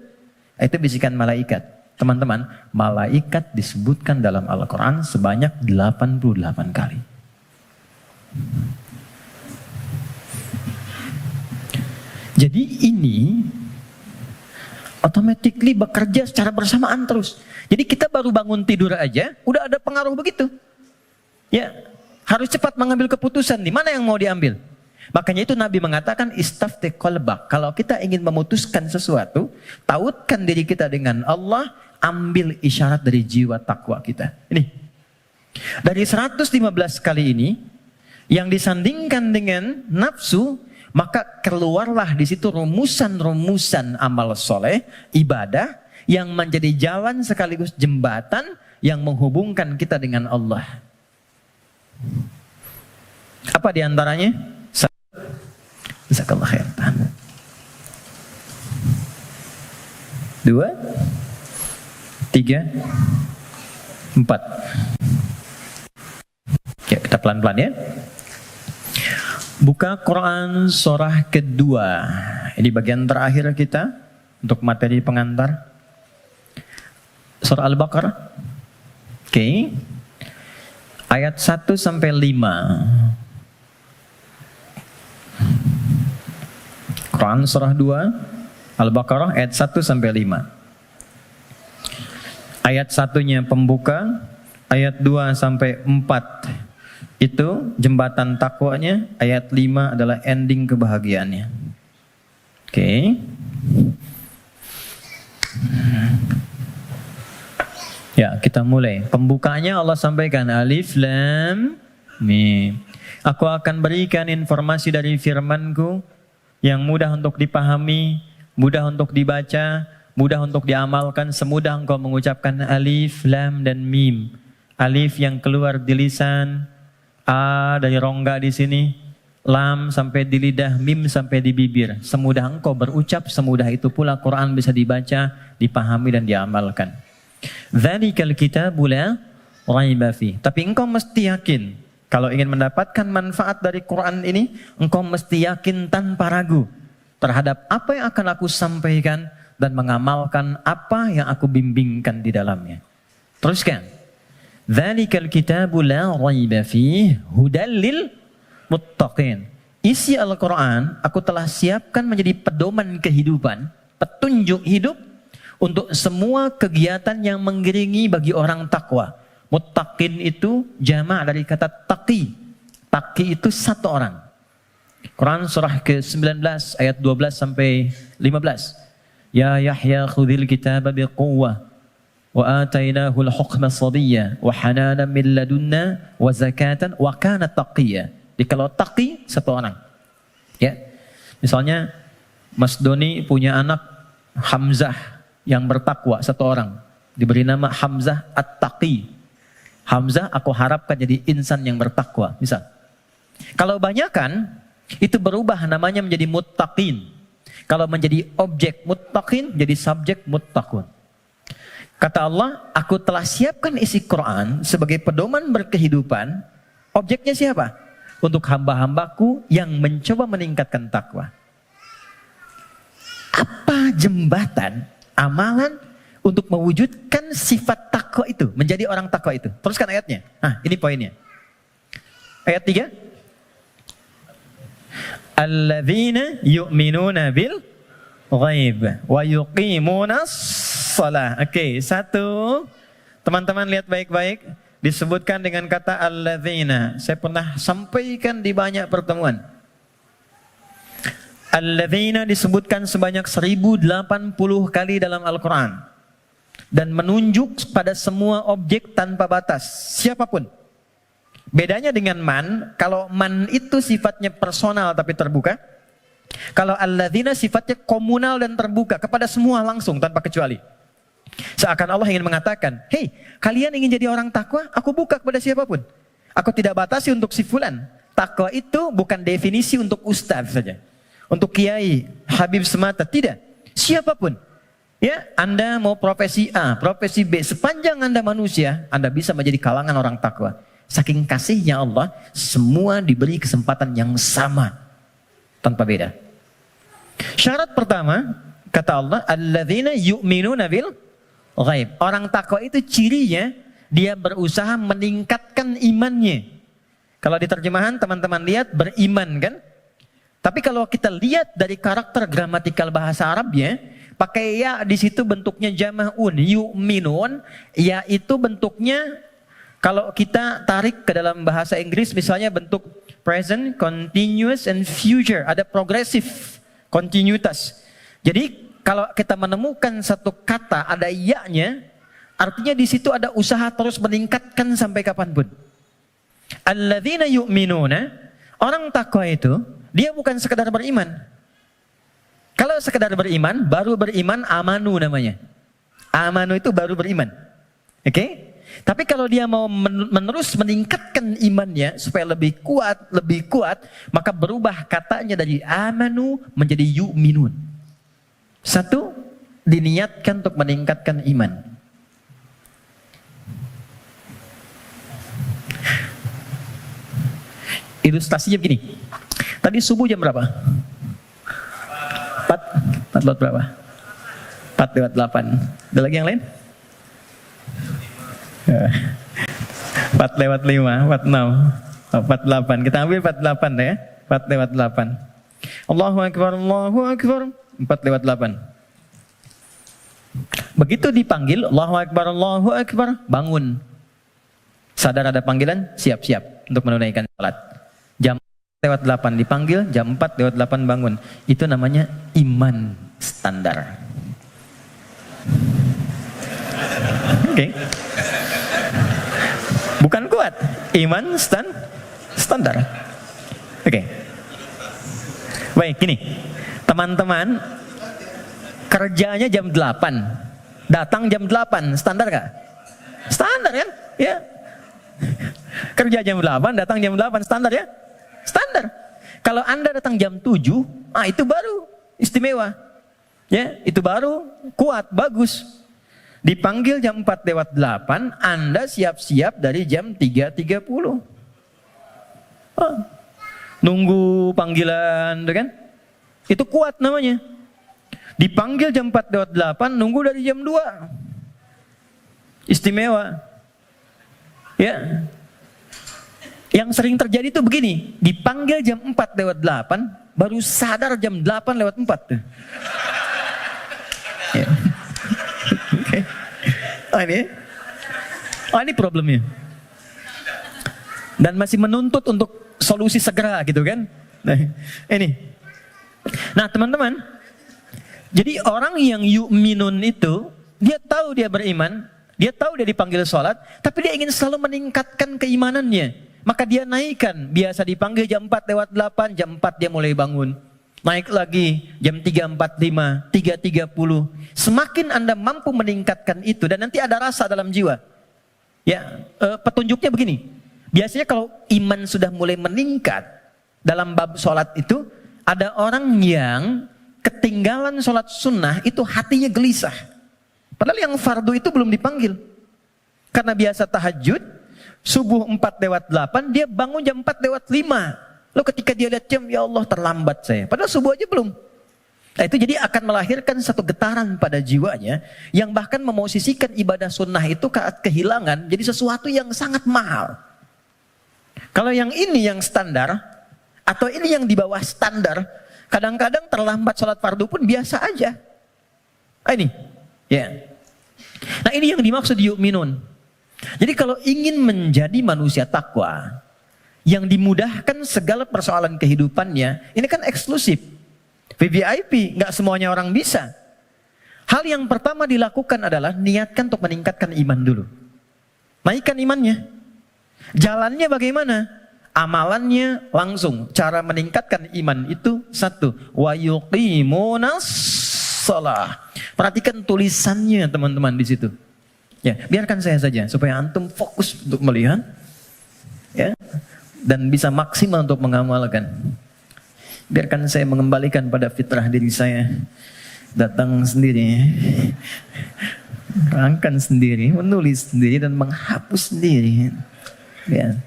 Itu bisikan malaikat. Teman-teman, malaikat disebutkan dalam Al-Quran sebanyak 88 kali. Jadi ini automatically bekerja secara bersamaan terus. Jadi kita baru bangun tidur aja, udah ada pengaruh begitu. Ya, harus cepat mengambil keputusan. Di mana yang mau diambil? Makanya itu Nabi mengatakan istafti qalbak. Kalau kita ingin memutuskan sesuatu, tautkan diri kita dengan Allah, ambil isyarat dari jiwa takwa kita. Ini. Dari 115 kali ini, yang disandingkan dengan nafsu, maka keluarlah di situ rumusan-rumusan amal soleh, ibadah, yang menjadi jalan sekaligus jembatan yang menghubungkan kita dengan Allah. Apa diantaranya? Jazakallah khair. 2, 3, 4. Ya, kita pelan-pelan ya. Buka Quran surah kedua. Ini bagian terakhir kita untuk materi pengantar. Surah Al-Baqarah. Oke. Ayat 1 sampai 5. Quran surah 2, Al-Baqarah ayat 1 sampai 5. Ayat 1-nya pembuka, ayat 2 sampai 4 itu jembatan takwanya, ayat 5 adalah ending kebahagiaannya. Oke. Ya, kita mulai. Pembukanya Allah sampaikan Alif Lam Mim. Aku akan berikan informasi dari firman-Ku yang mudah untuk dipahami, mudah untuk dibaca, mudah untuk diamalkan, semudah engkau mengucapkan Alif, Lam, dan Mim. Alif yang keluar di lisan, A dari rongga di sini, Lam sampai di lidah, Mim sampai di bibir. Semudah engkau berucap, semudah itu pula Quran bisa dibaca, dipahami, dan diamalkan. Dzalikal kitabu la raiba fi. Tapi engkau mesti yakin, kalau ingin mendapatkan manfaat dari Quran ini, engkau mesti yakin tanpa ragu terhadap apa yang akan aku sampaikan dan mengamalkan apa yang aku bimbingkan di dalamnya. Teruskan. Dzalikal kitabu la raiba fi hudal lil muttaqin. Isi Al-Quran aku telah siapkan menjadi pedoman kehidupan, petunjuk hidup untuk semua kegiatan yang mengiringi bagi orang takwa. Muttaqin itu jamak dari kata taqi. Taqi itu satu orang. Quran surah ke-19 ayat 12 sampai 15. Ya Yahya khudhil kitaba biquwwah wa atainahu al-hukma sabiyya wa hananan min ladunna wa zakatan wa kana taqiyya. Jadi kalau taqi satu orang. Ya. Misalnya Mas Doni punya anak Hamzah yang bertakwa satu orang, diberi nama Hamzah At-Taqi. Hamzah aku harapkan jadi insan yang bertakwa, misal. Kalau banyakan itu berubah namanya menjadi muttaqin. Kalau menjadi objek muttaqin jadi subjek muttaqun. Kata Allah, aku telah siapkan isi Quran sebagai pedoman berkehidupan. Objeknya siapa? Untuk hamba-hambaku yang mencoba meningkatkan takwa. Apa jembatan amalan untuk mewujudkan sifat takwa itu, menjadi orang takwa itu? Teruskan ayatnya. Nah, ini poinnya. Ayat 3. Alladzina yu'minuna bil ghaib wa yuqimunas shalah. Oke, satu. Teman-teman lihat baik-baik. Disebutkan dengan kata alladzina. Saya pernah sampaikan di banyak pertemuan. Alladzina disebutkan sebanyak 1080 kali dalam Al-Quran. Dan menunjuk pada semua objek tanpa batas. Siapapun. Bedanya dengan man, kalau man itu sifatnya personal tapi terbuka. Kalau alladzina sifatnya komunal dan terbuka kepada semua langsung tanpa kecuali. Seakan Allah ingin mengatakan, hei kalian ingin jadi orang takwa, aku buka kepada siapapun. Aku tidak batasi untuk si fulan. Takwa itu bukan definisi untuk ustaz saja. Untuk kiai, habib semata, tidak. Siapapun. Ya, Anda mau profesi A, profesi B, sepanjang Anda manusia, Anda bisa menjadi kalangan orang takwa. Saking kasihnya Allah, semua diberi kesempatan yang sama, tanpa beda. Syarat pertama, kata Allah, alladzina yu'minuna bil ghaib. Orang takwa itu cirinya, dia berusaha meningkatkan imannya. Kalau di terjemahan teman-teman lihat beriman kan? Tapi kalau kita lihat dari karakter gramatikal bahasa Arabnya, pakai ya di situ bentuknya jama'un, yu'minun, ya itu bentuknya kalau kita tarik ke dalam bahasa Inggris misalnya bentuk present, continuous, and future, ada progresif, kontinuitas. Jadi kalau kita menemukan satu kata ada ya-nya, artinya di situ ada usaha terus meningkatkan sampai kapanpun. Alladzina yu'minuna, orang takwa itu dia bukan sekedar beriman. Kalau sekedar beriman, baru beriman amanu namanya. Amanu itu baru beriman. Oke? Tapi kalau dia mau menerus meningkatkan imannya supaya lebih kuat, maka berubah katanya dari amanu menjadi yu'minun. Satu, diniatkan untuk meningkatkan iman. Ilustrasinya begini. Tadi subuh jam berapa? 4 lewat berapa? 4 lewat 8. Ada lagi yang lain? 4 lewat 5, 4 6, 4 8. Kita ambil 4 8 ya. 4 lewat 8. Allahu Akbar, Allahu Akbar. 4 lewat 8. Begitu dipanggil Allahu Akbar, Allahu Akbar, bangun. Sadar ada panggilan, siap-siap untuk menunaikan salat. Jam 4 lewat 8 dipanggil, jam 4 lewat 8 bangun. Itu namanya iman standar. Oke. Bukan kuat, iman standar. Oke. Baik, gini. Teman-teman kerjanya jam 8. Datang jam 8, standar gak? Standar kan? Ya. Kerja jam 8, datang jam 8, standar ya? Standar. Kalau Anda datang jam 7, itu baru istimewa. Ya, itu baru kuat, bagus. Dipanggil jam 4 lewat 8, Anda siap-siap dari jam 3.30. Nunggu panggilan, kan? Itu kuat namanya. Dipanggil jam 4 lewat 8, nunggu dari jam 2. Istimewa. Ya. Yang sering terjadi itu begini, dipanggil jam 4 lewat 8, baru sadar jam 8 lewat 4. Ya. Okay. Ini problemnya. Dan masih menuntut untuk solusi segera gitu kan. Nah, ini. Nah, teman-teman, jadi orang yang yu'minun itu, dia tahu dia beriman, dia tahu dia dipanggil sholat, tapi dia ingin selalu meningkatkan keimanannya. Maka dia naikkan, biasa dipanggil jam 4 lewat 8, jam 4 dia mulai bangun. Naik lagi jam 3.45, 3.30. Semakin Anda mampu meningkatkan itu dan nanti ada rasa dalam jiwa. Ya, petunjuknya begini. Biasanya kalau iman sudah mulai meningkat dalam bab sholat itu, ada orang yang ketinggalan sholat sunnah itu hatinya gelisah. Padahal yang fardu itu belum dipanggil. Karena biasa tahajud, subuh 4 lewat 8, dia bangun jam 4 lewat 5. Lalu ketika dia lihat jam, ya Allah terlambat saya. Padahal subuh aja belum. Nah itu jadi akan melahirkan satu getaran pada jiwanya, yang bahkan memosisikan ibadah sunnah itu kehilangan, jadi sesuatu yang sangat mahal. Kalau yang ini yang standar, atau ini yang di bawah standar, kadang-kadang terlambat sholat fardu pun biasa aja. Ini, ya. Nah ini yang dimaksud yu'minun. Jadi kalau ingin menjadi manusia takwa yang dimudahkan segala persoalan kehidupannya, ini kan eksklusif, VVIP, nggak semuanya orang bisa. Hal yang pertama dilakukan adalah niatkan untuk meningkatkan iman dulu. Naikkan imannya. Jalannya bagaimana? Amalannya langsung. Cara meningkatkan iman itu satu, wa yuqimunas shalah. Perhatikan tulisannya teman-teman di situ. Ya, biarkan saya saja supaya antum fokus untuk melihat, ya, dan bisa maksimal untuk mengamalkan. Biarkan saya mengembalikan pada fitrah diri saya. datang sendiri, rangkan sendiri, menulis sendiri dan menghapus sendiri. Ya.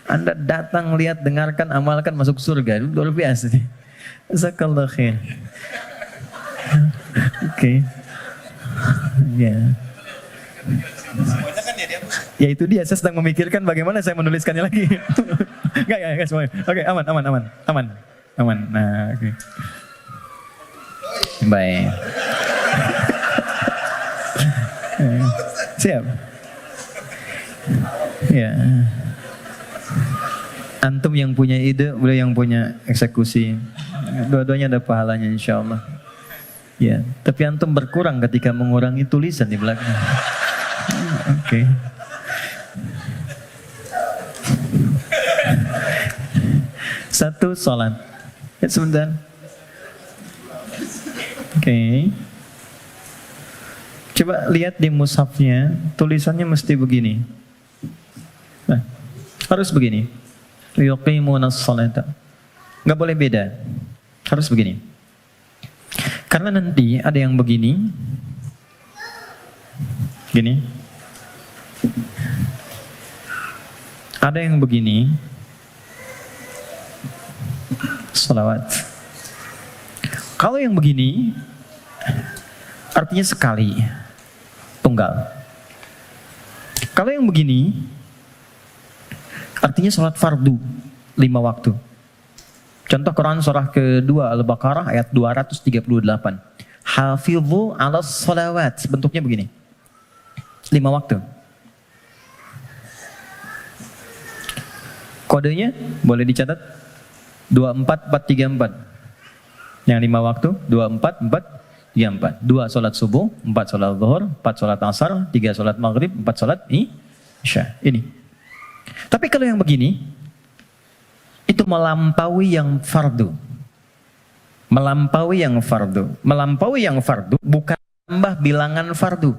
Anda datang, lihat, dengarkan, amalkan, masuk surga. Luar biasa. Jazakallah khair. Oke. Ya. Ya itu dia, saya sedang memikirkan bagaimana saya menuliskannya lagi. Enggak semuanya. Oke, aman. Nah, oke. Baik. Siap. Ya. Antum yang punya ide, beliau yang punya eksekusi. Dua-duanya ada pahalanya insyaallah. Ya, tapi antum berkurang ketika mengurangi tulisan di belakang. Oke. Satu salat. Ya, sebentar. Oke. Coba lihat di mushafnya, tulisannya mesti begini. Nah, harus begini. Yuqimunas salata. Enggak boleh beda. Harus begini. Karena nanti ada yang begini. Gini. Ada yang begini. Salawat. Kalau yang begini artinya sekali, tunggal. Kalau yang begini artinya salat fardu 5 waktu. Contoh Quran surah kedua Al-Baqarah ayat 238. Hafidhu 'alas salawat. Bentuknya begini. 5 waktu. Kodenya boleh dicatat 24434. Yang 5 waktu 24434. 2 salat subuh, 4 salat zuhur, 4 salat asar, 3 salat maghrib, 4 salat isya. Ini. Tapi kalau yang begini, itu melampaui yang fardu. Melampaui yang fardu. Melampaui yang fardu bukan tambah bilangan fardu.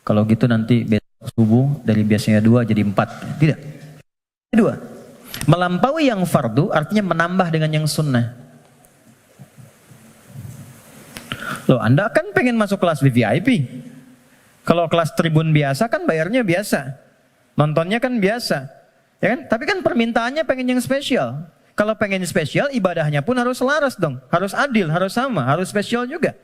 Kalau gitu nanti besok subuh dari biasanya 2 jadi 4. Tidak. 2. Melampaui yang fardu artinya menambah dengan yang sunnah. Loh, Anda kan pengen masuk kelas VIP. Kalau kelas tribun biasa kan bayarnya biasa. Nontonnya kan biasa, ya kan? Tapi kan permintaannya pengen yang spesial. Kalau pengen spesial, ibadahnya pun harus selaras dong, harus adil, harus sama, harus spesial juga.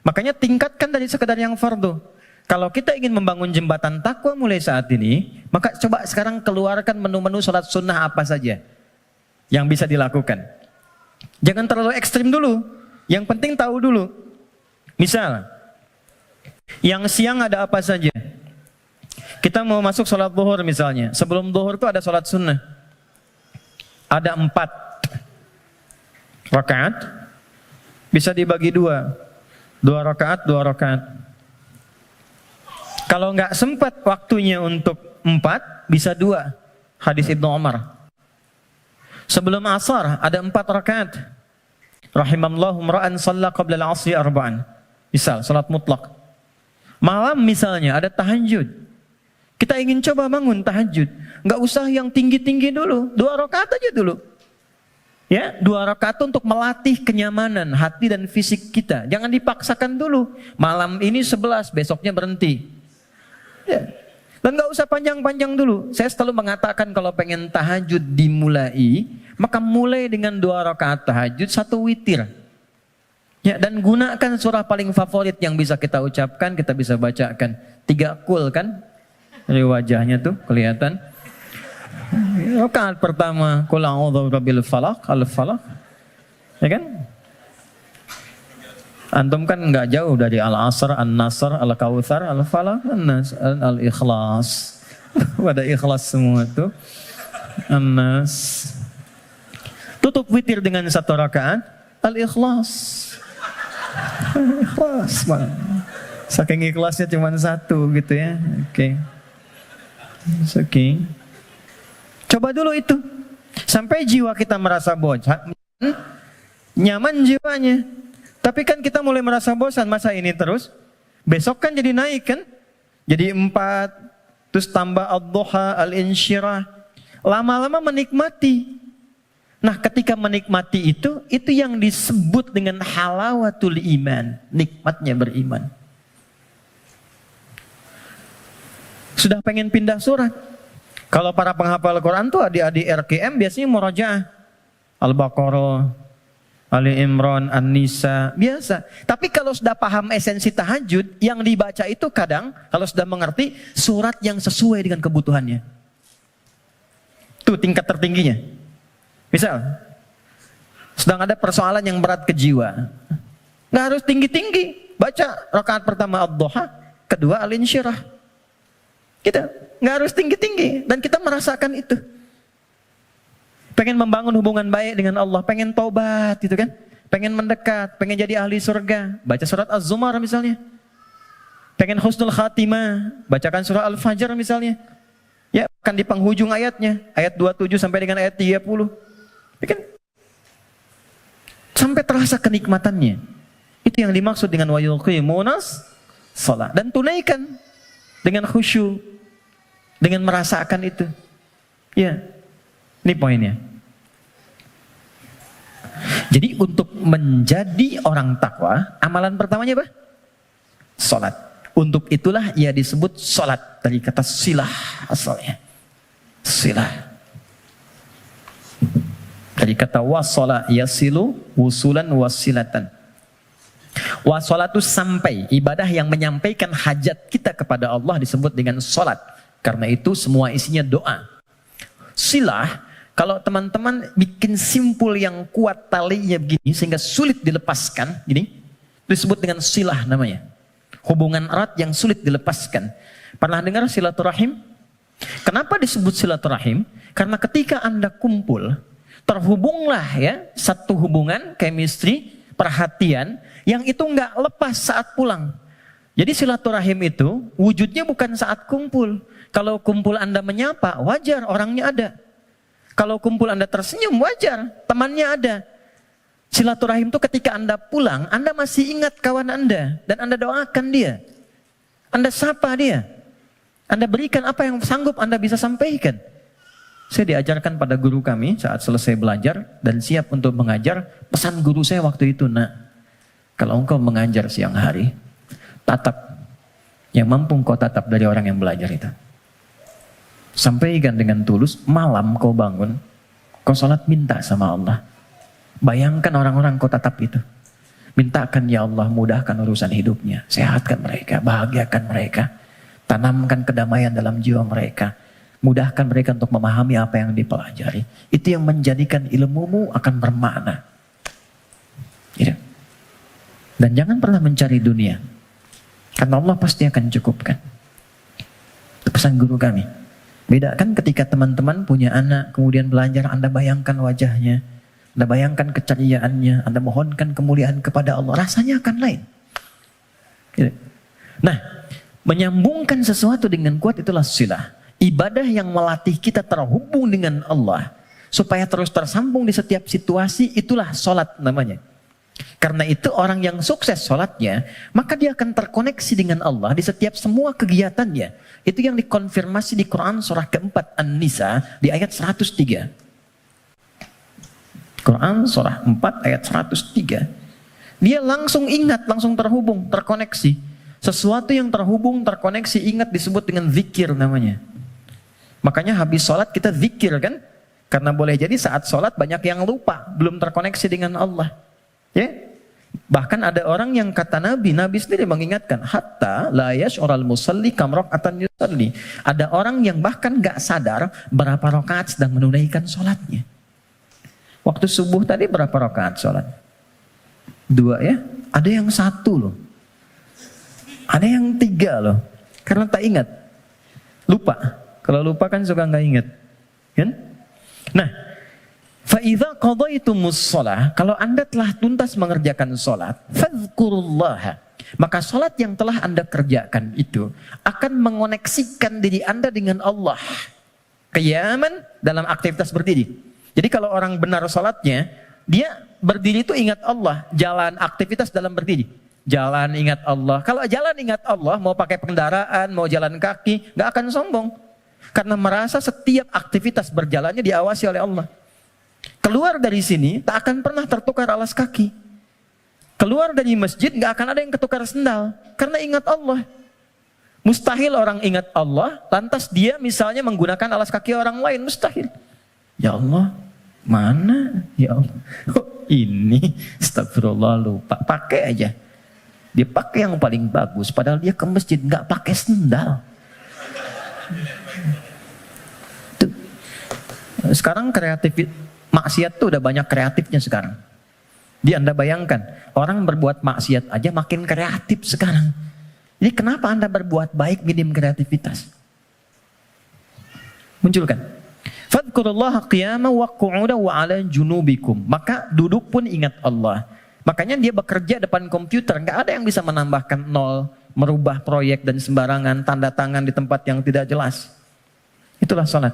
Makanya tingkatkan dari sekedar yang fardu. Kalau kita ingin membangun jembatan takwa mulai saat ini, maka coba sekarang keluarkan menu-menu sholat sunnah apa saja yang bisa dilakukan. Jangan terlalu ekstrim dulu. Yang penting tahu dulu. Misal, yang siang ada apa saja? Kita mau masuk sholat zuhur misalnya. Sebelum zuhur itu ada sholat sunnah. Ada 4 rakaat. Bisa dibagi 2. 2 rakaat, 2 rakaat. Kalau nggak sempat waktunya untuk 4, bisa 2. Hadis Ibnu Umar. Sebelum asar ada 4 rakaat. Rahimallahu mra'an shalla qabla al-'asri arba'an. Misal, salat mutlak. Malam misalnya ada tahajud. Kita ingin coba bangun tahajud. Nggak usah yang tinggi-tinggi dulu. 2 rakaat aja dulu. Ya, 2 rakaat untuk melatih kenyamanan hati dan fisik kita. Jangan dipaksakan dulu. Malam ini 11, besoknya berhenti. Ya. Dan nggak usah panjang-panjang dulu. Saya selalu mengatakan kalau pengen tahajud dimulai, maka mulai dengan 2 rakaat tahajud, 1 witir. Ya, dan gunakan surah paling favorit yang bisa kita ucapkan, kita bisa bacakan. 3 kul kan? Dari wajahnya tuh kelihatan. Rakaat pertama, qul a'udzu birabbil falaq, al-falaq. Ya kan? Antum kan enggak jauh dari al-asr, an-nasr, al-kautsar, al-falaq, an-nas, al-ikhlas. Pada ikhlas semua tuh. An-nas. Tutup witir dengan 1 rakaat, al-ikhlas. Ikhlas, Bang. Saking ikhlasnya cuma 1 gitu ya. Oke. Oke. Coba dulu itu. Sampai jiwa kita merasa bosan, nyaman jiwanya. Tapi kan kita mulai merasa bosan, masa ini terus? Besok kan jadi naik kan? Jadi 4, terus tambah ad-duha, al-insyirah. Lama-lama menikmati. Nah, ketika menikmati itu yang disebut dengan halawatul iman, nikmatnya beriman. Sudah pengen pindah surat. Kalau para penghafal Quran tuh adik-adik RKM biasanya murojaah. Al-Baqarah, Ali Imran, An-Nisa, biasa. Tapi kalau sudah paham esensi tahajud, yang dibaca itu kadang, kalau sudah mengerti, surat yang sesuai dengan kebutuhannya. Itu tingkat tertingginya. Misal, sedang ada persoalan yang berat ke jiwa. Nggak harus tinggi-tinggi. Baca rakaat pertama Ad-Duha, kedua Al-Insyirah. Kita nggak harus tinggi-tinggi. Dan kita merasakan itu. Pengen membangun hubungan baik dengan Allah. Pengen taubat gitu kan. Pengen mendekat. Pengen jadi ahli surga. Baca surat Az-Zumar misalnya. Pengen husnul khatimah. Bacakan surah Al-Fajr misalnya. Ya, akan di penghujung ayatnya. Ayat 27 sampai dengan ayat 30. Ya kan? Sampai terasa kenikmatannya. Itu yang dimaksud dengan wa yuqimunas shalah. Dan tunaikan dengan khusyuk, dengan merasakan itu. Ya. Ini poinnya. Jadi untuk menjadi orang takwa, amalan pertamanya apa? Salat. Untuk itulah ia disebut salat, dari kata silah asalnya. Silah. Dari kata wasala yasilu wusulan wasilatan. Wasalah itu sampai, ibadah yang menyampaikan hajat kita kepada Allah disebut dengan salat. Karena itu semua isinya doa. Silah, kalau teman-teman bikin simpul yang kuat talinya begini sehingga sulit dilepaskan, gini, disebut dengan silah namanya. Hubungan erat yang sulit dilepaskan. Pernah dengar silaturahim? Kenapa disebut silaturahim? Karena ketika Anda kumpul, terhubunglah ya satu hubungan chemistry, perhatian yang itu nggak lepas saat pulang. Jadi silaturahim itu wujudnya bukan saat kumpul. Kalau kumpul Anda menyapa, wajar orangnya ada. Kalau kumpul Anda tersenyum, wajar temannya ada. Silaturahim itu ketika Anda pulang, Anda masih ingat kawan Anda dan Anda doakan dia. Anda sapa dia. Anda berikan apa yang sanggup Anda bisa sampaikan. Saya diajarkan pada guru kami saat selesai belajar dan siap untuk mengajar. Pesan guru saya waktu itu, nak, kalau engkau mengajar siang hari, tatap yang mampu engkau tatap dari orang yang belajar itu. Sampaikan dengan tulus, malam kau bangun, kau sholat minta sama Allah. Bayangkan orang-orang kau tatap itu. Mintakan ya Allah mudahkan urusan hidupnya, sehatkan mereka, bahagiakan mereka, tanamkan kedamaian dalam jiwa mereka. Mudahkan mereka untuk memahami apa yang dipelajari. Itu yang menjadikan ilmumu akan bermakna. Gitu. Dan jangan pernah mencari dunia. Karena Allah pasti akan cukupkan. Itu pesan guru kami. Bedakan ketika teman-teman punya anak, kemudian belajar, Anda bayangkan wajahnya. Anda bayangkan keceriaannya. Anda mohonkan kemuliaan kepada Allah. Rasanya akan lain. Gitu. Nah, menyambungkan sesuatu dengan kuat itulah silah. Ibadah yang melatih kita terhubung dengan Allah supaya terus tersambung di setiap situasi, itulah sholat namanya. Karena itu orang yang sukses sholatnya, maka dia akan terkoneksi dengan Allah di setiap semua kegiatannya. Itu yang dikonfirmasi di Quran surah keempat An-Nisa di ayat 103. Quran surah 4 ayat 103. Dia langsung ingat, langsung terhubung, terkoneksi. Sesuatu yang terhubung, terkoneksi, ingat disebut dengan zikir namanya. Makanya habis sholat kita zikir kan? Karena boleh jadi saat sholat banyak yang lupa, belum terkoneksi dengan Allah. Ya? Bahkan ada orang yang kata Nabi sendiri mengingatkan, hatta la yash'ural musalli kam raka'atan yusalli. Ada orang yang bahkan gak sadar berapa rakaat sedang menunaikan sholatnya. Waktu subuh tadi berapa rakaat sholat? 2 ya? Ada yang 1 loh. Ada yang 3 loh. Karena tak ingat. Lupa. Kalau lupa kan suka nggak ingat, kan? Nah, فَإِذَا قَضَيْتُمُ الصَّلَاةَ, kalau Anda telah tuntas mengerjakan sholat, فَاذْكُرُوا, maka sholat yang telah Anda kerjakan itu akan mengoneksikan diri Anda dengan Allah. Qiyaman dalam aktivitas berdiri. Jadi kalau orang benar sholatnya, dia berdiri itu ingat Allah, jalan aktivitas dalam berdiri. Jalan ingat Allah. Kalau jalan ingat Allah, mau pakai kendaraan, mau jalan kaki, nggak akan sombong. Karena merasa setiap aktivitas berjalannya diawasi oleh Allah. Keluar dari sini tak akan pernah tertukar alas kaki. Keluar dari masjid nggak akan ada yang ketukar sendal karena ingat Allah. Mustahil orang ingat Allah lantas dia misalnya menggunakan alas kaki orang lain, mustahil. Ya Allah, mana? Ya Allah. Oh, ini astagfirullah, lupa. Pakai aja. Dia pakai yang paling bagus padahal dia ke masjid nggak pakai sendal. Tuh. Sekarang kreatif maksiat tuh udah banyak kreatifnya sekarang. Anda bayangkan, orang berbuat maksiat aja makin kreatif sekarang. Jadi kenapa Anda berbuat baik minim kreativitas? Munculkan. Fadhkurullaha qiyaman wa qu'udan wa 'ala junubikum. Maka duduk pun ingat Allah. Makanya dia bekerja depan komputer, nggak ada yang bisa menambahkan nol, merubah proyek dan sembarangan, tanda tangan di tempat yang tidak jelas. Itulah salat.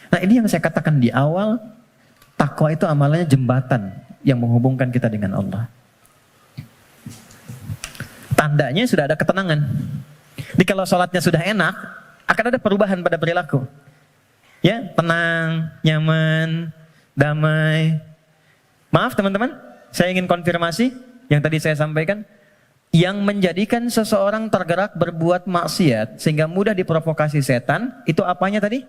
Nah, ini yang saya katakan di awal, takwa itu amalannya jembatan yang menghubungkan kita dengan Allah. Tandanya sudah ada ketenangan. Jadi kalau sholatnya sudah enak, akan ada perubahan pada perilaku. Ya, tenang, nyaman, damai. Maaf teman-teman, saya ingin konfirmasi yang tadi saya sampaikan. Yang menjadikan seseorang tergerak berbuat maksiat sehingga mudah diprovokasi setan, itu apanya tadi?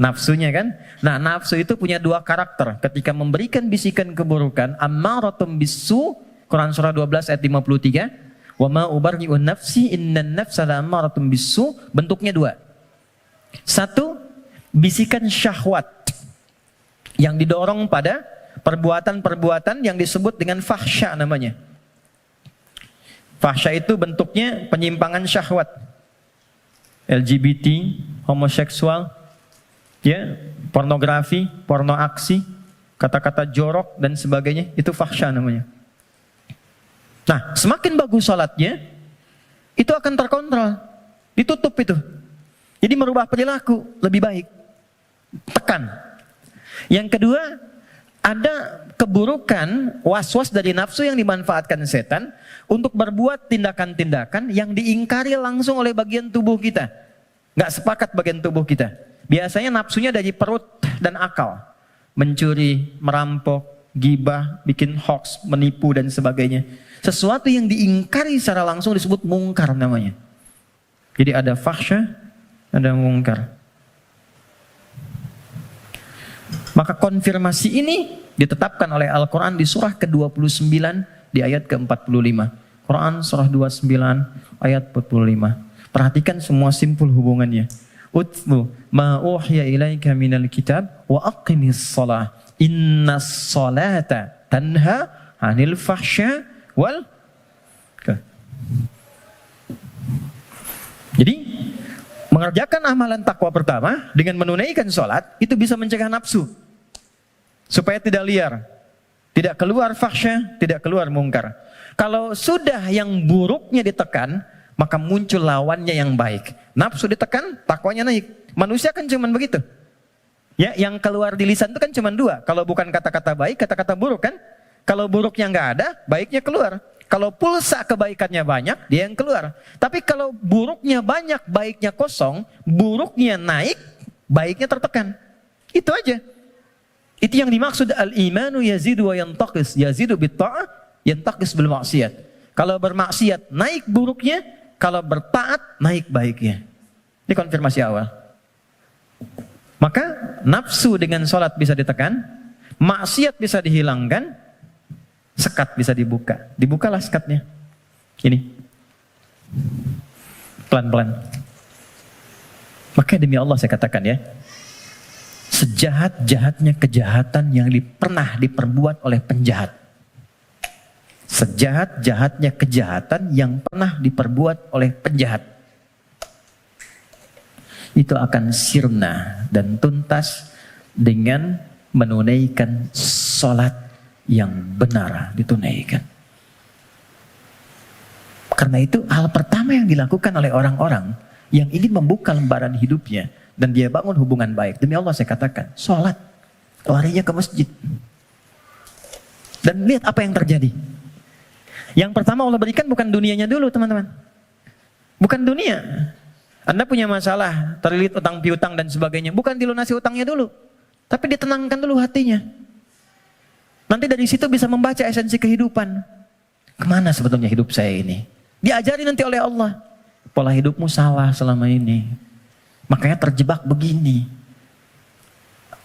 Nafsunya kan? Nah, nafsu itu punya dua karakter. Ketika memberikan bisikan keburukan, ammaratum bisu, Quran surah 12 ayat 53, wa ma ubarri'un nafsi innan nafsa la'ammaratum bisu, bentuknya dua. Satu, bisikan syahwat yang didorong pada perbuatan-perbuatan yang disebut dengan fahsya namanya. Fahsya itu bentuknya penyimpangan syahwat. LGBT, homoseksual, ya, pornografi, porno aksi, kata-kata jorok dan sebagainya, itu fahsya namanya. Nah, semakin bagus salatnya, itu akan terkontrol, ditutup itu. Jadi merubah perilaku lebih baik. Tekan. Yang kedua, ada keburukan, was-was dari nafsu yang dimanfaatkan setan untuk berbuat tindakan-tindakan yang diingkari langsung oleh bagian tubuh kita. Nggak sepakat bagian tubuh kita. Biasanya nafsunya dari perut dan akal. Mencuri, merampok, gibah, bikin hoax, menipu dan sebagainya. Sesuatu yang diingkari secara langsung disebut mungkar namanya. Jadi ada fahsya, ada mungkar. Maka konfirmasi ini ditetapkan oleh Al-Quran di surah ke-29 di ayat ke-45. Quran surah 29 ayat 45. Perhatikan semua simpul hubungannya. Utlu ma uhiya ilaika minal kitab wa aqimis shalah. Innas salata tanha 'anil fahsya wal. Jadi mengerjakan amalan takwa pertama dengan menunaikan sholat itu bisa mencegah nafsu supaya tidak liar, tidak keluar fahsya, tidak keluar mungkar. Kalau sudah yang buruknya ditekan, maka muncul lawannya yang baik. Nafsu ditekan, takwanya naik. Manusia kan cuman begitu. Ya, yang keluar di lisan itu kan cuman dua. Kalau bukan kata-kata baik, kata-kata buruk kan. Kalau buruknya nggak ada, baiknya keluar. Kalau pulsa kebaikannya banyak, dia yang keluar. Tapi kalau buruknya banyak, baiknya kosong, buruknya naik, baiknya tertekan. Itu aja. Itu yang dimaksud al-imanu yazidu wa yantaqis. Yazidu bitta'ah, yantaqis bil maksiat. Kalau bermaksiat, naik buruknya. Kalau bertaat, naik baiknya. Ini konfirmasi awal. Maka nafsu dengan sholat bisa ditekan, maksiat bisa dihilangkan, sekat bisa dibuka. Dibukalah sekatnya. Ini. Pelan-pelan. Maka demi Allah saya katakan ya, sejahat-jahatnya kejahatan yang pernah diperbuat oleh penjahat. Sejahat-jahatnya kejahatan yang pernah diperbuat oleh penjahat. Itu akan sirna dan tuntas dengan menunaikan sholat yang benar ditunaikan. Karena itu hal pertama yang dilakukan oleh orang-orang yang ingin membuka lembaran hidupnya dan dia bangun hubungan baik. Demi Allah saya katakan, sholat. Larinya ke masjid. Dan lihat apa yang terjadi. Yang pertama Allah berikan bukan dunianya dulu teman-teman. Bukan dunia. Anda punya masalah, terlilit utang piutang dan sebagainya. Bukan dilunasi utangnya dulu. Tapi ditenangkan dulu hatinya. Nanti dari situ bisa membaca esensi kehidupan. Kemana sebetulnya hidup saya ini? Diajari nanti oleh Allah. Pola hidupmu salah selama ini. Makanya terjebak begini.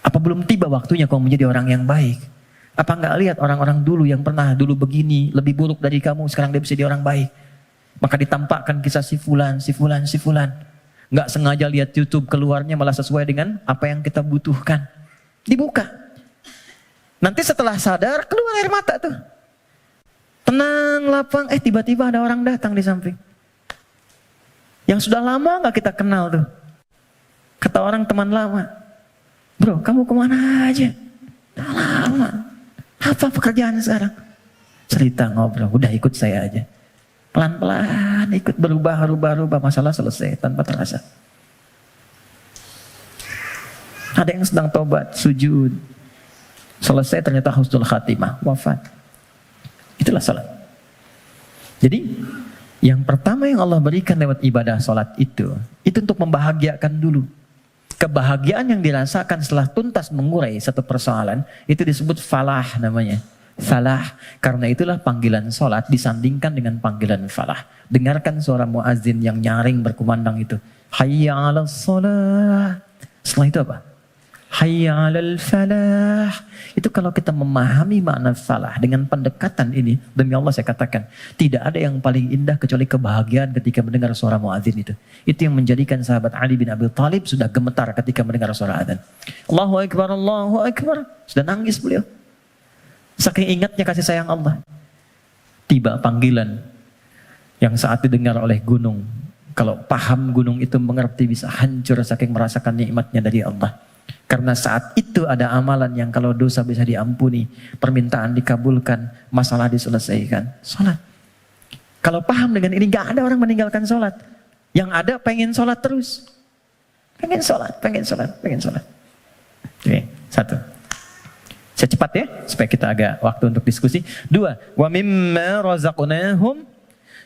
Apa belum tiba waktunya kau menjadi orang yang baik? Apa enggak lihat orang-orang dulu yang pernah dulu begini, lebih buruk dari kamu, sekarang dia bisa jadi orang baik. Maka ditampakkan kisah si fulan. Enggak sengaja lihat YouTube, keluarnya malah sesuai dengan apa yang kita butuhkan. Dibuka. Nanti setelah sadar, keluar air mata tuh. Tenang, lapang, tiba-tiba ada orang datang di samping. Yang sudah lama enggak kita kenal tuh. Kata orang teman lama, bro, kamu kemana aja? Udah lama. Apa pekerjaan sekarang? Cerita, ngobrol, udah ikut saya aja. Pelan-pelan ikut berubah, masalah selesai tanpa terasa. Ada yang sedang tobat, sujud. Selesai ternyata husnul khatimah, wafat. Itulah salat. Jadi, yang pertama yang Allah berikan lewat ibadah salat itu untuk membahagiakan dulu. Kebahagiaan yang dirasakan setelah tuntas mengurai satu persoalan, itu disebut falah namanya. Falah, karena itulah panggilan salat disandingkan dengan panggilan falah. Dengarkan suara muazin yang nyaring berkumandang itu. Hayya 'alas shalah. Setelah itu apa? Hayya 'alal falah. Itu kalau kita memahami makna falah dengan pendekatan ini, demi Allah saya katakan, tidak ada yang paling indah kecuali kebahagiaan ketika mendengar suara muadzin itu. Itu yang menjadikan sahabat Ali bin Abi Thalib sudah gemetar ketika mendengar suara adzan. Allahu Akbar, Allahu Akbar. Sudah nangis beliau. Saking ingatnya kasih sayang Allah. Tiba panggilan yang saat didengar oleh gunung. Kalau paham gunung itu mengerti bisa hancur saking merasakan nikmatnya dari Allah. Karena saat itu ada amalan yang kalau dosa bisa diampuni, permintaan dikabulkan, masalah diselesaikan. Salat. Kalau paham dengan ini, gak ada orang meninggalkan salat. Yang ada pengen salat terus. Pengen salat. Oke, satu. Saya cepat ya, supaya kita agak waktu untuk diskusi. Dua, wa mimma razaqnahum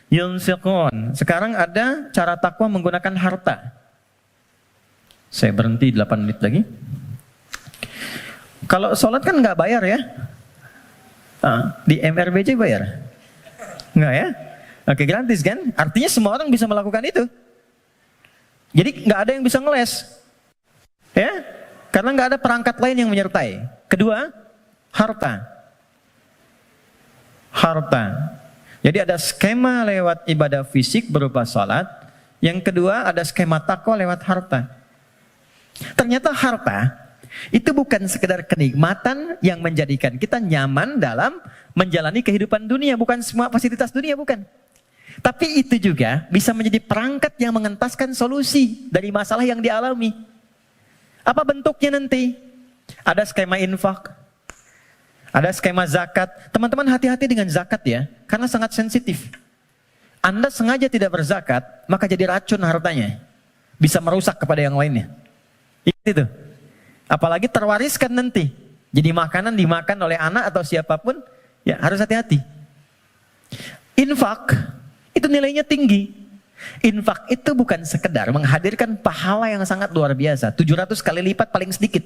yunfiqun. Sekarang ada cara takwa menggunakan harta. Saya berhenti 8 menit lagi. Kalau sholat kan nggak bayar ya? Di MRBJ bayar? Nggak ya? Oke, gratis kan? Artinya semua orang bisa melakukan itu. Jadi nggak ada yang bisa ngeles. Ya? Karena nggak ada perangkat lain yang menyertai. Kedua, harta. Jadi ada skema lewat ibadah fisik berupa sholat. Yang kedua ada skema takwa lewat harta. Ternyata harta itu bukan sekedar kenikmatan yang menjadikan kita nyaman dalam menjalani kehidupan dunia. Bukan semua fasilitas dunia, bukan. Tapi itu juga bisa menjadi perangkat yang mengentaskan solusi dari masalah yang dialami. Apa bentuknya nanti? Ada skema infak, ada skema zakat. Teman-teman hati-hati dengan zakat ya, karena sangat sensitif. Anda sengaja tidak berzakat, maka jadi racun hartanya. Bisa merusak kepada yang lainnya. Itu. Apalagi terwariskan nanti. Jadi makanan dimakan oleh anak atau siapapun, ya harus hati-hati. Infak, itu nilainya tinggi. Infak itu bukan sekedar menghadirkan pahala yang sangat luar biasa. 700 kali lipat paling sedikit.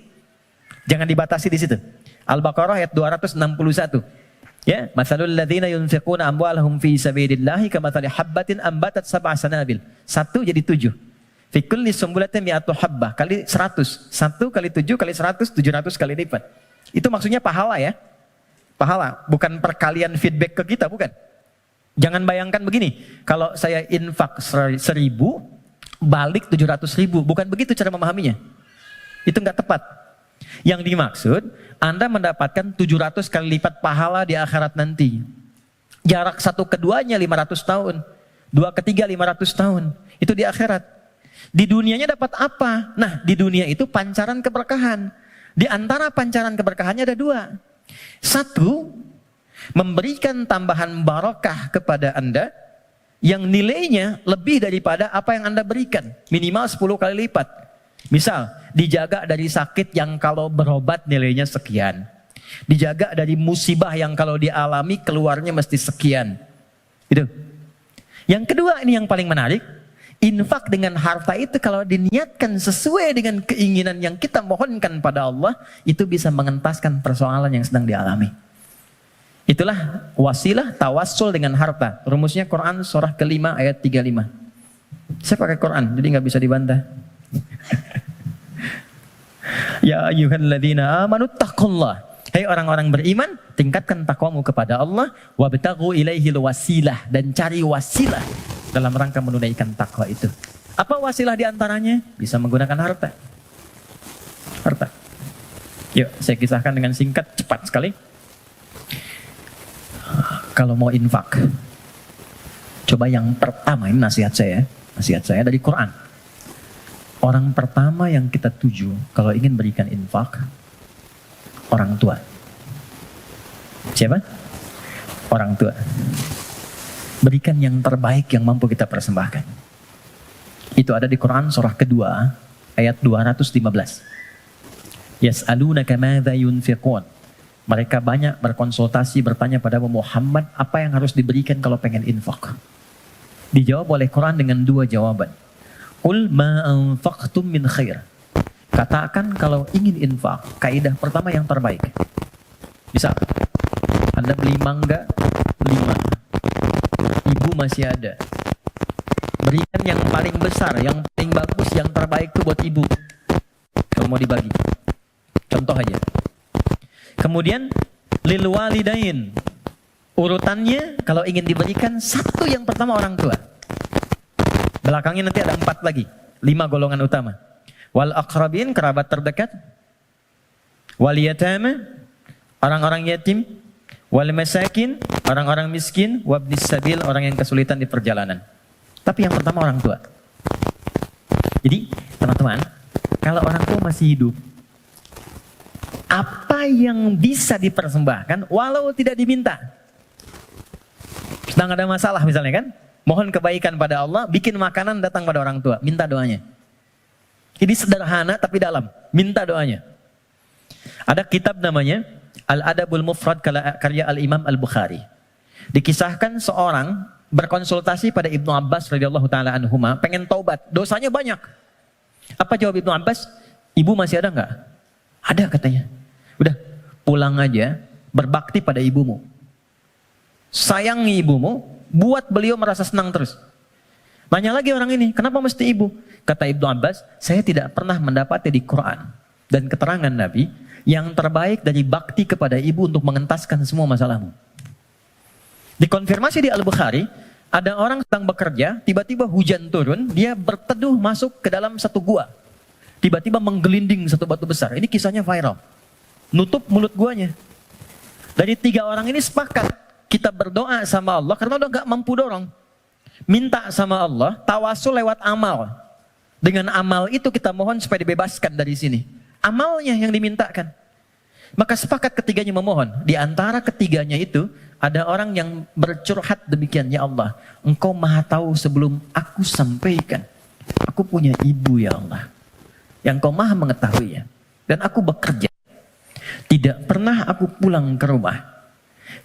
Jangan dibatasi di situ. Al-Baqarah ayat 261. Ya, masalul ladzina yunfiquna amwalahum fi sabilillahi kamathali habbatin ambatat sab'a sanabil. 1 jadi 7. Fi kulli sumbulatin mi'atu habbah kali 100. 1 kali 7 kali 100, 700 kali lipat. Itu maksudnya pahala ya. Pahala, bukan perkalian feedback ke kita, bukan. Jangan bayangkan begini, kalau saya infak 1.000, balik 700.000. Bukan begitu cara memahaminya. Itu enggak tepat. Yang dimaksud, Anda mendapatkan 700 kali lipat pahala di akhirat nanti. Jarak satu keduanya 500 tahun. 2 ketiga 500 tahun. Itu di akhirat. Di dunianya dapat apa? Nah, di dunia itu pancaran keberkahan. Di antara pancaran keberkahannya ada 2. 1, memberikan tambahan barokah kepada Anda yang nilainya lebih daripada apa yang Anda berikan. Minimal 10 kali lipat. Misal, dijaga dari sakit yang kalau berobat nilainya sekian. Dijaga dari musibah yang kalau dialami keluarnya mesti sekian. Itu. Yang kedua, ini yang paling menarik. infak dengan harta itu kalau diniatkan sesuai dengan keinginan yang kita mohonkan pada Allah, itu bisa mengentaskan persoalan yang sedang dialami. Itulah wasilah tawassul dengan harta. Rumusnya Quran surah ke-5 ayat 35. Saya pakai Quran, jadi nggak bisa dibantah. Ya ayyuhalladzina amanu taqullah. Hai orang-orang beriman, tingkatkan takwamu kepada Allah, wabtaghu ilaihil wasilah, dan cari wasilah dalam rangka menunaikan takwa itu. Apa wasilah diantaranya? Bisa menggunakan harta. Harta. Yuk, saya kisahkan dengan singkat, cepat sekali. Kalau mau infak, coba yang pertama, ini nasihat saya dari Quran. Orang pertama yang kita tuju kalau ingin berikan infak, orang tua. Siapa? Orang tua. Berikan yang terbaik yang mampu kita persembahkan. Itu ada di Quran surah kedua ayat 215. Yas'alunaka madza yunfiqun. Mereka banyak berkonsultasi bertanya pada Muhammad apa yang harus diberikan kalau pengen infak. Dijawab oleh Quran dengan dua jawaban. Qul ma anfaqtum min khair. Katakan kalau ingin infak, kaidah pertama yang terbaik. Bisa Anda beli mangga 5. Ibu masih ada. Berikan yang paling besar, yang paling bagus, yang terbaik itu buat ibu. Kalau mau dibagi. Contoh aja. Kemudian lil walidain. Urutannya kalau ingin diberikan satu yang pertama orang tua. Belakangnya nanti ada 4 lagi. 5 golongan utama. Wal aqrabin, kerabat terdekat. Wal yatama, orang-orang yatim. Wal masakin, orang-orang miskin. Wabnis sabil, orang yang kesulitan di perjalanan. Tapi yang pertama orang tua. Jadi teman-teman, kalau orang tua masih hidup, apa yang bisa dipersembahkan walau tidak diminta. Sedang ada masalah misalnya kan, mohon kebaikan pada Allah, bikin makanan datang pada orang tua, minta doanya. Ini sederhana tapi dalam, minta doanya. Ada kitab namanya Al-Adabul Mufrad karya Al-Imam Al-Bukhari. Dikisahkan seorang berkonsultasi pada Ibnu Abbas radhiyallahu taala anhuma, pengen taubat, dosanya banyak. Apa jawab Ibnu Abbas? Ibu masih ada enggak? Ada katanya. Udah, pulang aja, berbakti pada ibumu. Sayangi ibumu, buat beliau merasa senang terus. Nanya lagi orang ini, kenapa mesti ibu? Kata Ibnu Abbas, saya tidak pernah mendapati di Quran dan keterangan Nabi yang terbaik dari bakti kepada ibu untuk mengentaskan semua masalahmu. Dikonfirmasi di Al-Bukhari, ada orang sedang bekerja, tiba-tiba hujan turun, dia berteduh masuk ke dalam satu gua. Tiba-tiba menggelinding satu batu besar. Ini kisahnya viral. Nutup mulut guanya. Dari 3 orang ini sepakat, kita berdoa sama Allah karena udah gak mampu dorong. Minta sama Allah, tawasul lewat amal. Dengan amal itu kita mohon supaya dibebaskan dari sini. Amalnya yang dimintakan. Maka sepakat ketiganya memohon. Di antara ketiganya itu, ada orang yang bercurhat demikian, ya Allah, Engkau maha tahu sebelum aku sampaikan. Aku punya ibu ya Allah, yang Engkau maha mengetahui ya. Dan aku bekerja. Tidak pernah aku pulang ke rumah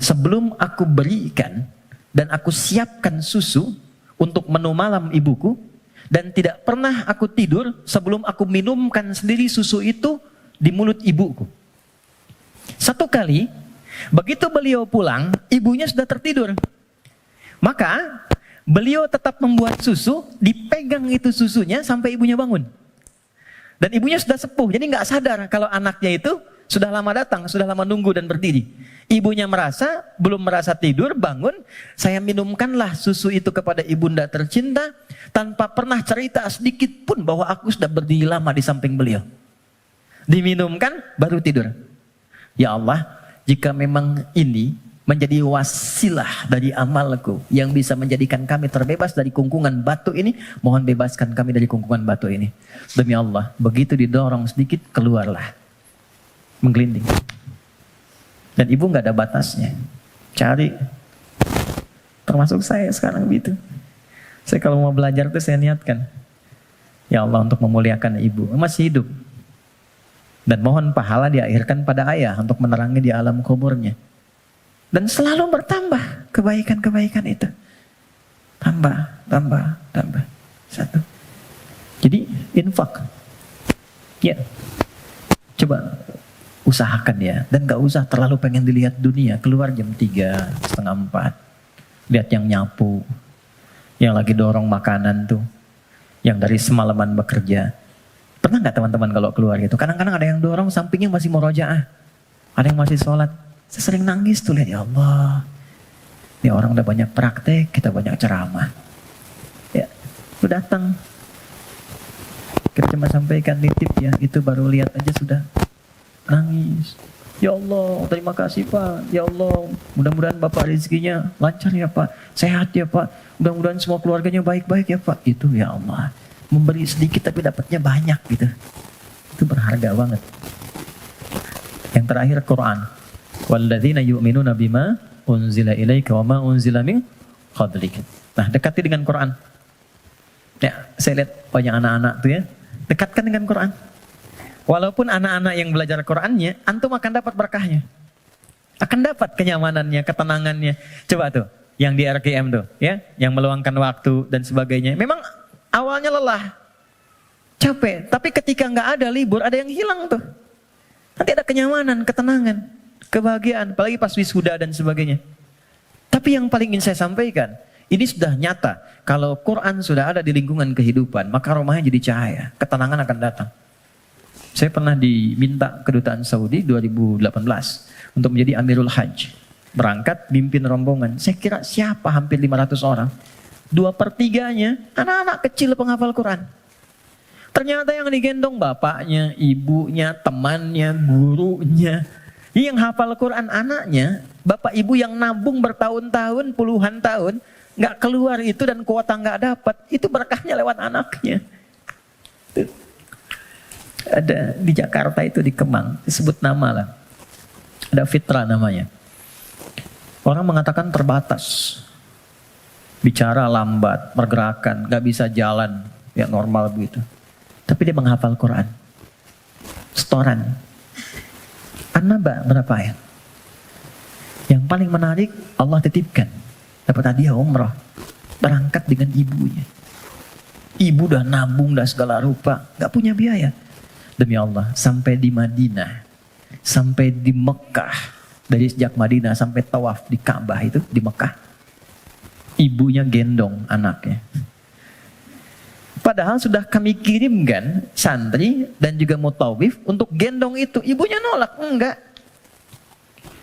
sebelum aku berikan dan aku siapkan susu untuk menu malam ibuku. Dan tidak pernah aku tidur sebelum aku minumkan sendiri susu itu di mulut ibuku. Satu kali, begitu beliau pulang, ibunya sudah tertidur. Maka, beliau tetap membuat susu, dipegang itu susunya sampai ibunya bangun. Dan ibunya sudah sepuh, jadi nggak sadar kalau anaknya itu sudah lama datang, sudah lama nunggu dan berdiri. Ibunya merasa, belum merasa tidur, bangun, saya minumkanlah susu itu kepada ibunda tercinta, tanpa pernah cerita sedikit pun bahwa aku sudah berdiri lama di samping beliau. Diminumkan, baru tidur. Ya Allah, jika memang ini menjadi wasilah dari amalku yang bisa menjadikan kami terbebas dari kungkungan batu ini, mohon bebaskan kami dari kungkungan batu ini. Demi Allah, begitu didorong sedikit, keluarlah. Menggelinding. Dan ibu nggak ada batasnya. Cari. Termasuk saya sekarang begitu. Saya kalau mau belajar itu saya niatkan. Ya Allah, untuk memuliakan ibu. Masih hidup. Dan mohon pahala diakhirkan pada ayah untuk menerangi di alam kuburnya. Dan selalu bertambah kebaikan-kebaikan itu. Tambah, tambah, tambah. Satu. Jadi infak. Ya. Coba usahakan ya. Dan gak usah terlalu pengen dilihat dunia. Keluar jam 3, setengah 4. Lihat yang nyapu. Yang lagi dorong makanan tuh. Yang dari semalaman bekerja. Pernah gak teman-teman kalau keluar gitu? Kadang-kadang ada yang dorong sampingnya masih murojaah. Ada yang masih sholat. Saya sering nangis tuh lihat, ya Allah. Ini orang udah banyak praktek, kita banyak ceramah. Ya, lu datang. Kita cuma sampaikan nitip ya, itu baru lihat aja sudah nangis. Ya Allah, terima kasih Pak. Ya Allah, mudah-mudahan Bapak rezekinya lancar ya Pak. Sehat ya Pak. Mudah-mudahan semua keluarganya baik-baik ya Pak. Itu ya Allah. Memberi sedikit tapi dapatnya banyak gitu. Itu berharga banget. Yang terakhir Quran. Walladzina yu'minuna bima unzila ilaika wa ma unzila min qablik. Nah, dekati dengan Quran. Ya, saya lihat banyak anak-anak tuh ya. Dekatkan dengan Quran. Walaupun anak-anak yang belajar Qurannya, antum akan dapat berkahnya. Akan dapat kenyamanannya, ketenangannya. Coba tuh, yang di RKM tuh, ya, yang meluangkan waktu dan sebagainya. Memang awalnya lelah, capek, tapi ketika nggak ada libur, ada yang hilang tuh. Nanti ada kenyamanan, ketenangan, kebahagiaan, apalagi pas wisuda dan sebagainya. Tapi yang paling ingin saya sampaikan, ini sudah nyata. Kalau Quran sudah ada di lingkungan kehidupan, maka rumahnya jadi cahaya, ketenangan akan datang. Saya pernah diminta kedutaan Saudi 2018 untuk menjadi Amirul Hajj. Berangkat, mimpin rombongan. Saya kira siapa hampir 500 orang. 2/3-nya anak-anak kecil penghafal Quran. Ternyata yang digendong bapaknya, ibunya, temannya, gurunya. Yang hafal Quran anaknya, bapak ibu yang nabung bertahun-tahun, puluhan tahun, nggak keluar itu dan kuota nggak dapat, itu berkahnya lewat anaknya. Tuh. Ada di Jakarta itu di Kemang, disebut nama lah. Ada Fitra namanya. Orang mengatakan terbatas, bicara lambat, pergerakan, nggak bisa jalan, ya normal begitu. Tapi dia menghafal Quran. Setoran. An-Naba berapa ayat? Yang paling menarik Allah titipkan. Dapat hadiah umrah. Berangkat dengan ibunya. Ibu udah nabung, dah segala rupa. Gak punya biaya. Demi Allah, sampai di Madinah. Sampai di Mekah. Dari sejak Madinah sampai tawaf di Ka'bah itu, di Mekah. Ibunya gendong anaknya. Padahal sudah kami kirimkan santri dan juga mutawif untuk gendong itu. Ibunya nolak, enggak.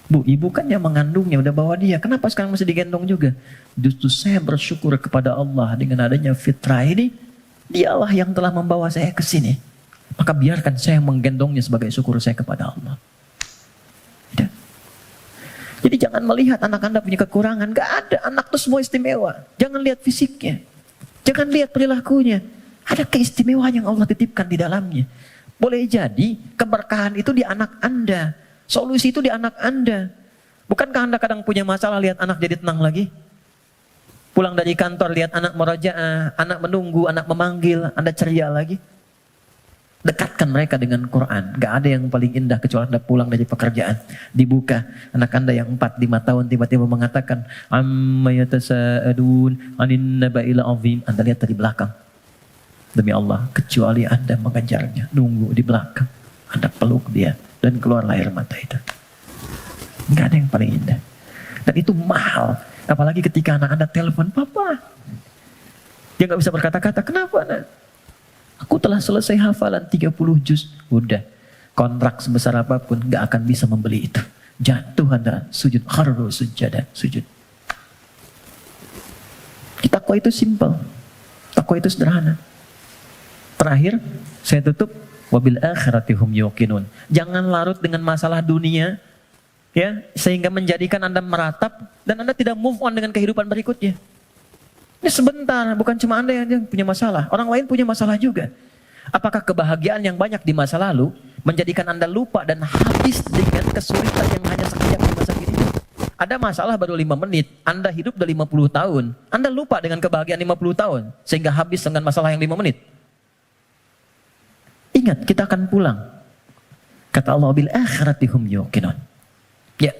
Bu, ibu kan yang mengandungnya, udah bawa dia. Kenapa sekarang masih digendong juga? Justru saya bersyukur kepada Allah dengan adanya fitrah ini. Dialah yang telah membawa saya ke sini. Maka biarkan saya menggendongnya sebagai syukur saya kepada Allah. Ya. Jadi jangan melihat anak Anda punya kekurangan. Gak ada, anak itu semua istimewa. Jangan lihat fisiknya. Jangan lihat perilakunya. Ada keistimewaan yang Allah titipkan di dalamnya. Boleh jadi keberkahan itu di anak Anda. Solusi itu di anak Anda. Bukankah Anda kadang punya masalah lihat anak jadi tenang lagi? Pulang dari kantor lihat anak merajaah, anak menunggu, anak memanggil, Anda ceria lagi. Dekatkan mereka dengan Quran. Gak ada yang paling indah kecuali Anda pulang dari pekerjaan. Dibuka. Anak Anda yang 4-5 tahun tiba-tiba mengatakan amma yatasa'adun anin naba'il azim. Anda lihat dari belakang. Demi Allah, kecuali Anda mengejarnya. Nunggu di belakang. Anda peluk dia. Dan keluar air mata itu. Gak ada yang paling indah. Dan itu mahal. Apalagi ketika anak Anda telepon, Papa. Dia gak bisa berkata-kata. Kenapa nak? Aku telah selesai hafalan 30 juz. Udah. Kontrak sebesar apapun gak akan bisa membeli itu. Jatuh Anda sujud. Kharru sujada. Sujud. Takwa itu simple. Takwa itu sederhana. Terakhir, saya tutup. Wabil akhirati hum yuqinun. Jangan larut dengan masalah dunia. Ya, sehingga menjadikan Anda meratap. Dan Anda tidak move on dengan kehidupan berikutnya. Ini sebentar, bukan cuma Anda yang punya masalah. Orang lain punya masalah juga. Apakah kebahagiaan yang banyak di masa lalu menjadikan Anda lupa dan habis dengan kesulitan yang hanya sekejap di masa kini? Ada masalah baru 5 menit, Anda hidup udah 50 tahun. Anda lupa dengan kebahagiaan 50 tahun, sehingga habis dengan masalah yang 5 menit. Ingat, kita akan pulang. Kata Allah, bil akhirati hum yuqinun. Ya,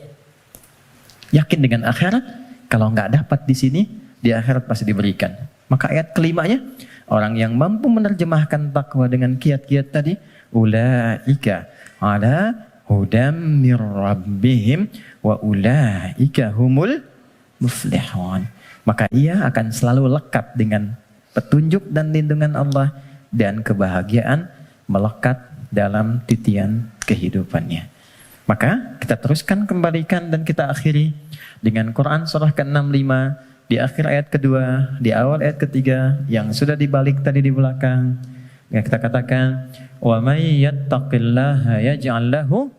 yakin dengan akhirat. Kalau nggak dapat di sini, di akhirat pasti diberikan. Maka ayat kelimanya, orang yang mampu menerjemahkan takwa dengan kiat-kiat tadi, ulaika ala hudam mir rabbihim wa ulaika humul muflihun. Maka ia akan selalu lekat dengan petunjuk dan lindungan Allah dan kebahagiaan melekat dalam titian kehidupannya. Maka kita teruskan kembalikan dan kita akhiri dengan Quran surah ke-65 di akhir ayat kedua, di awal ayat ketiga yang sudah dibalik tadi di belakang. Yang kita katakan, wa may yattaqillaha yaj'al lahu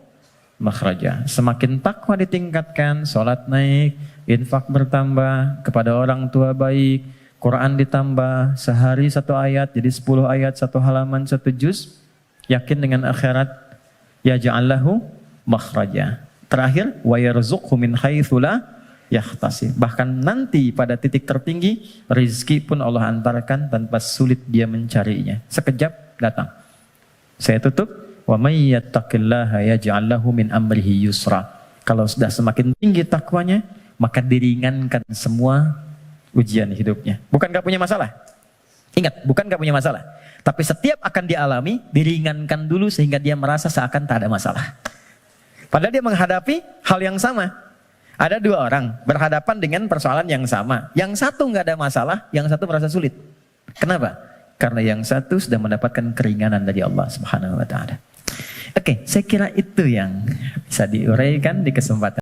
makhraja. Semakin takwa ditingkatkan, salat naik, infak bertambah, kepada orang tua baik, Quran ditambah, sehari 1 ayat jadi 10 ayat, 1 halaman, 1 juz, yakin dengan akhirat, yaj'al lahu makhraja. Terakhir, wa yarzuqhu min haitsu la yahtasib. Bahkan nanti pada titik tertinggi, rizki pun Allah antarkan tanpa sulit dia mencarinya. Sekejap datang. Saya tutup, wa may yattaqillaha yaj'al lahu min amrihi yusra. Kalau sudah semakin tinggi takwanya, maka diringankan semua ujian hidupnya. Bukan gak punya masalah. Ingat, bukan gak punya masalah. Tapi setiap akan dialami, diringankan dulu sehingga dia merasa seakan tak ada masalah. Padahal dia menghadapi hal yang sama. Ada 2 orang berhadapan dengan persoalan yang sama. Yang satu nggak ada masalah, yang satu merasa sulit. Kenapa? Karena yang satu sudah mendapatkan keringanan dari Allah Subhanahu wa taala. Oke, saya kira itu yang bisa diuraikan di kesempatan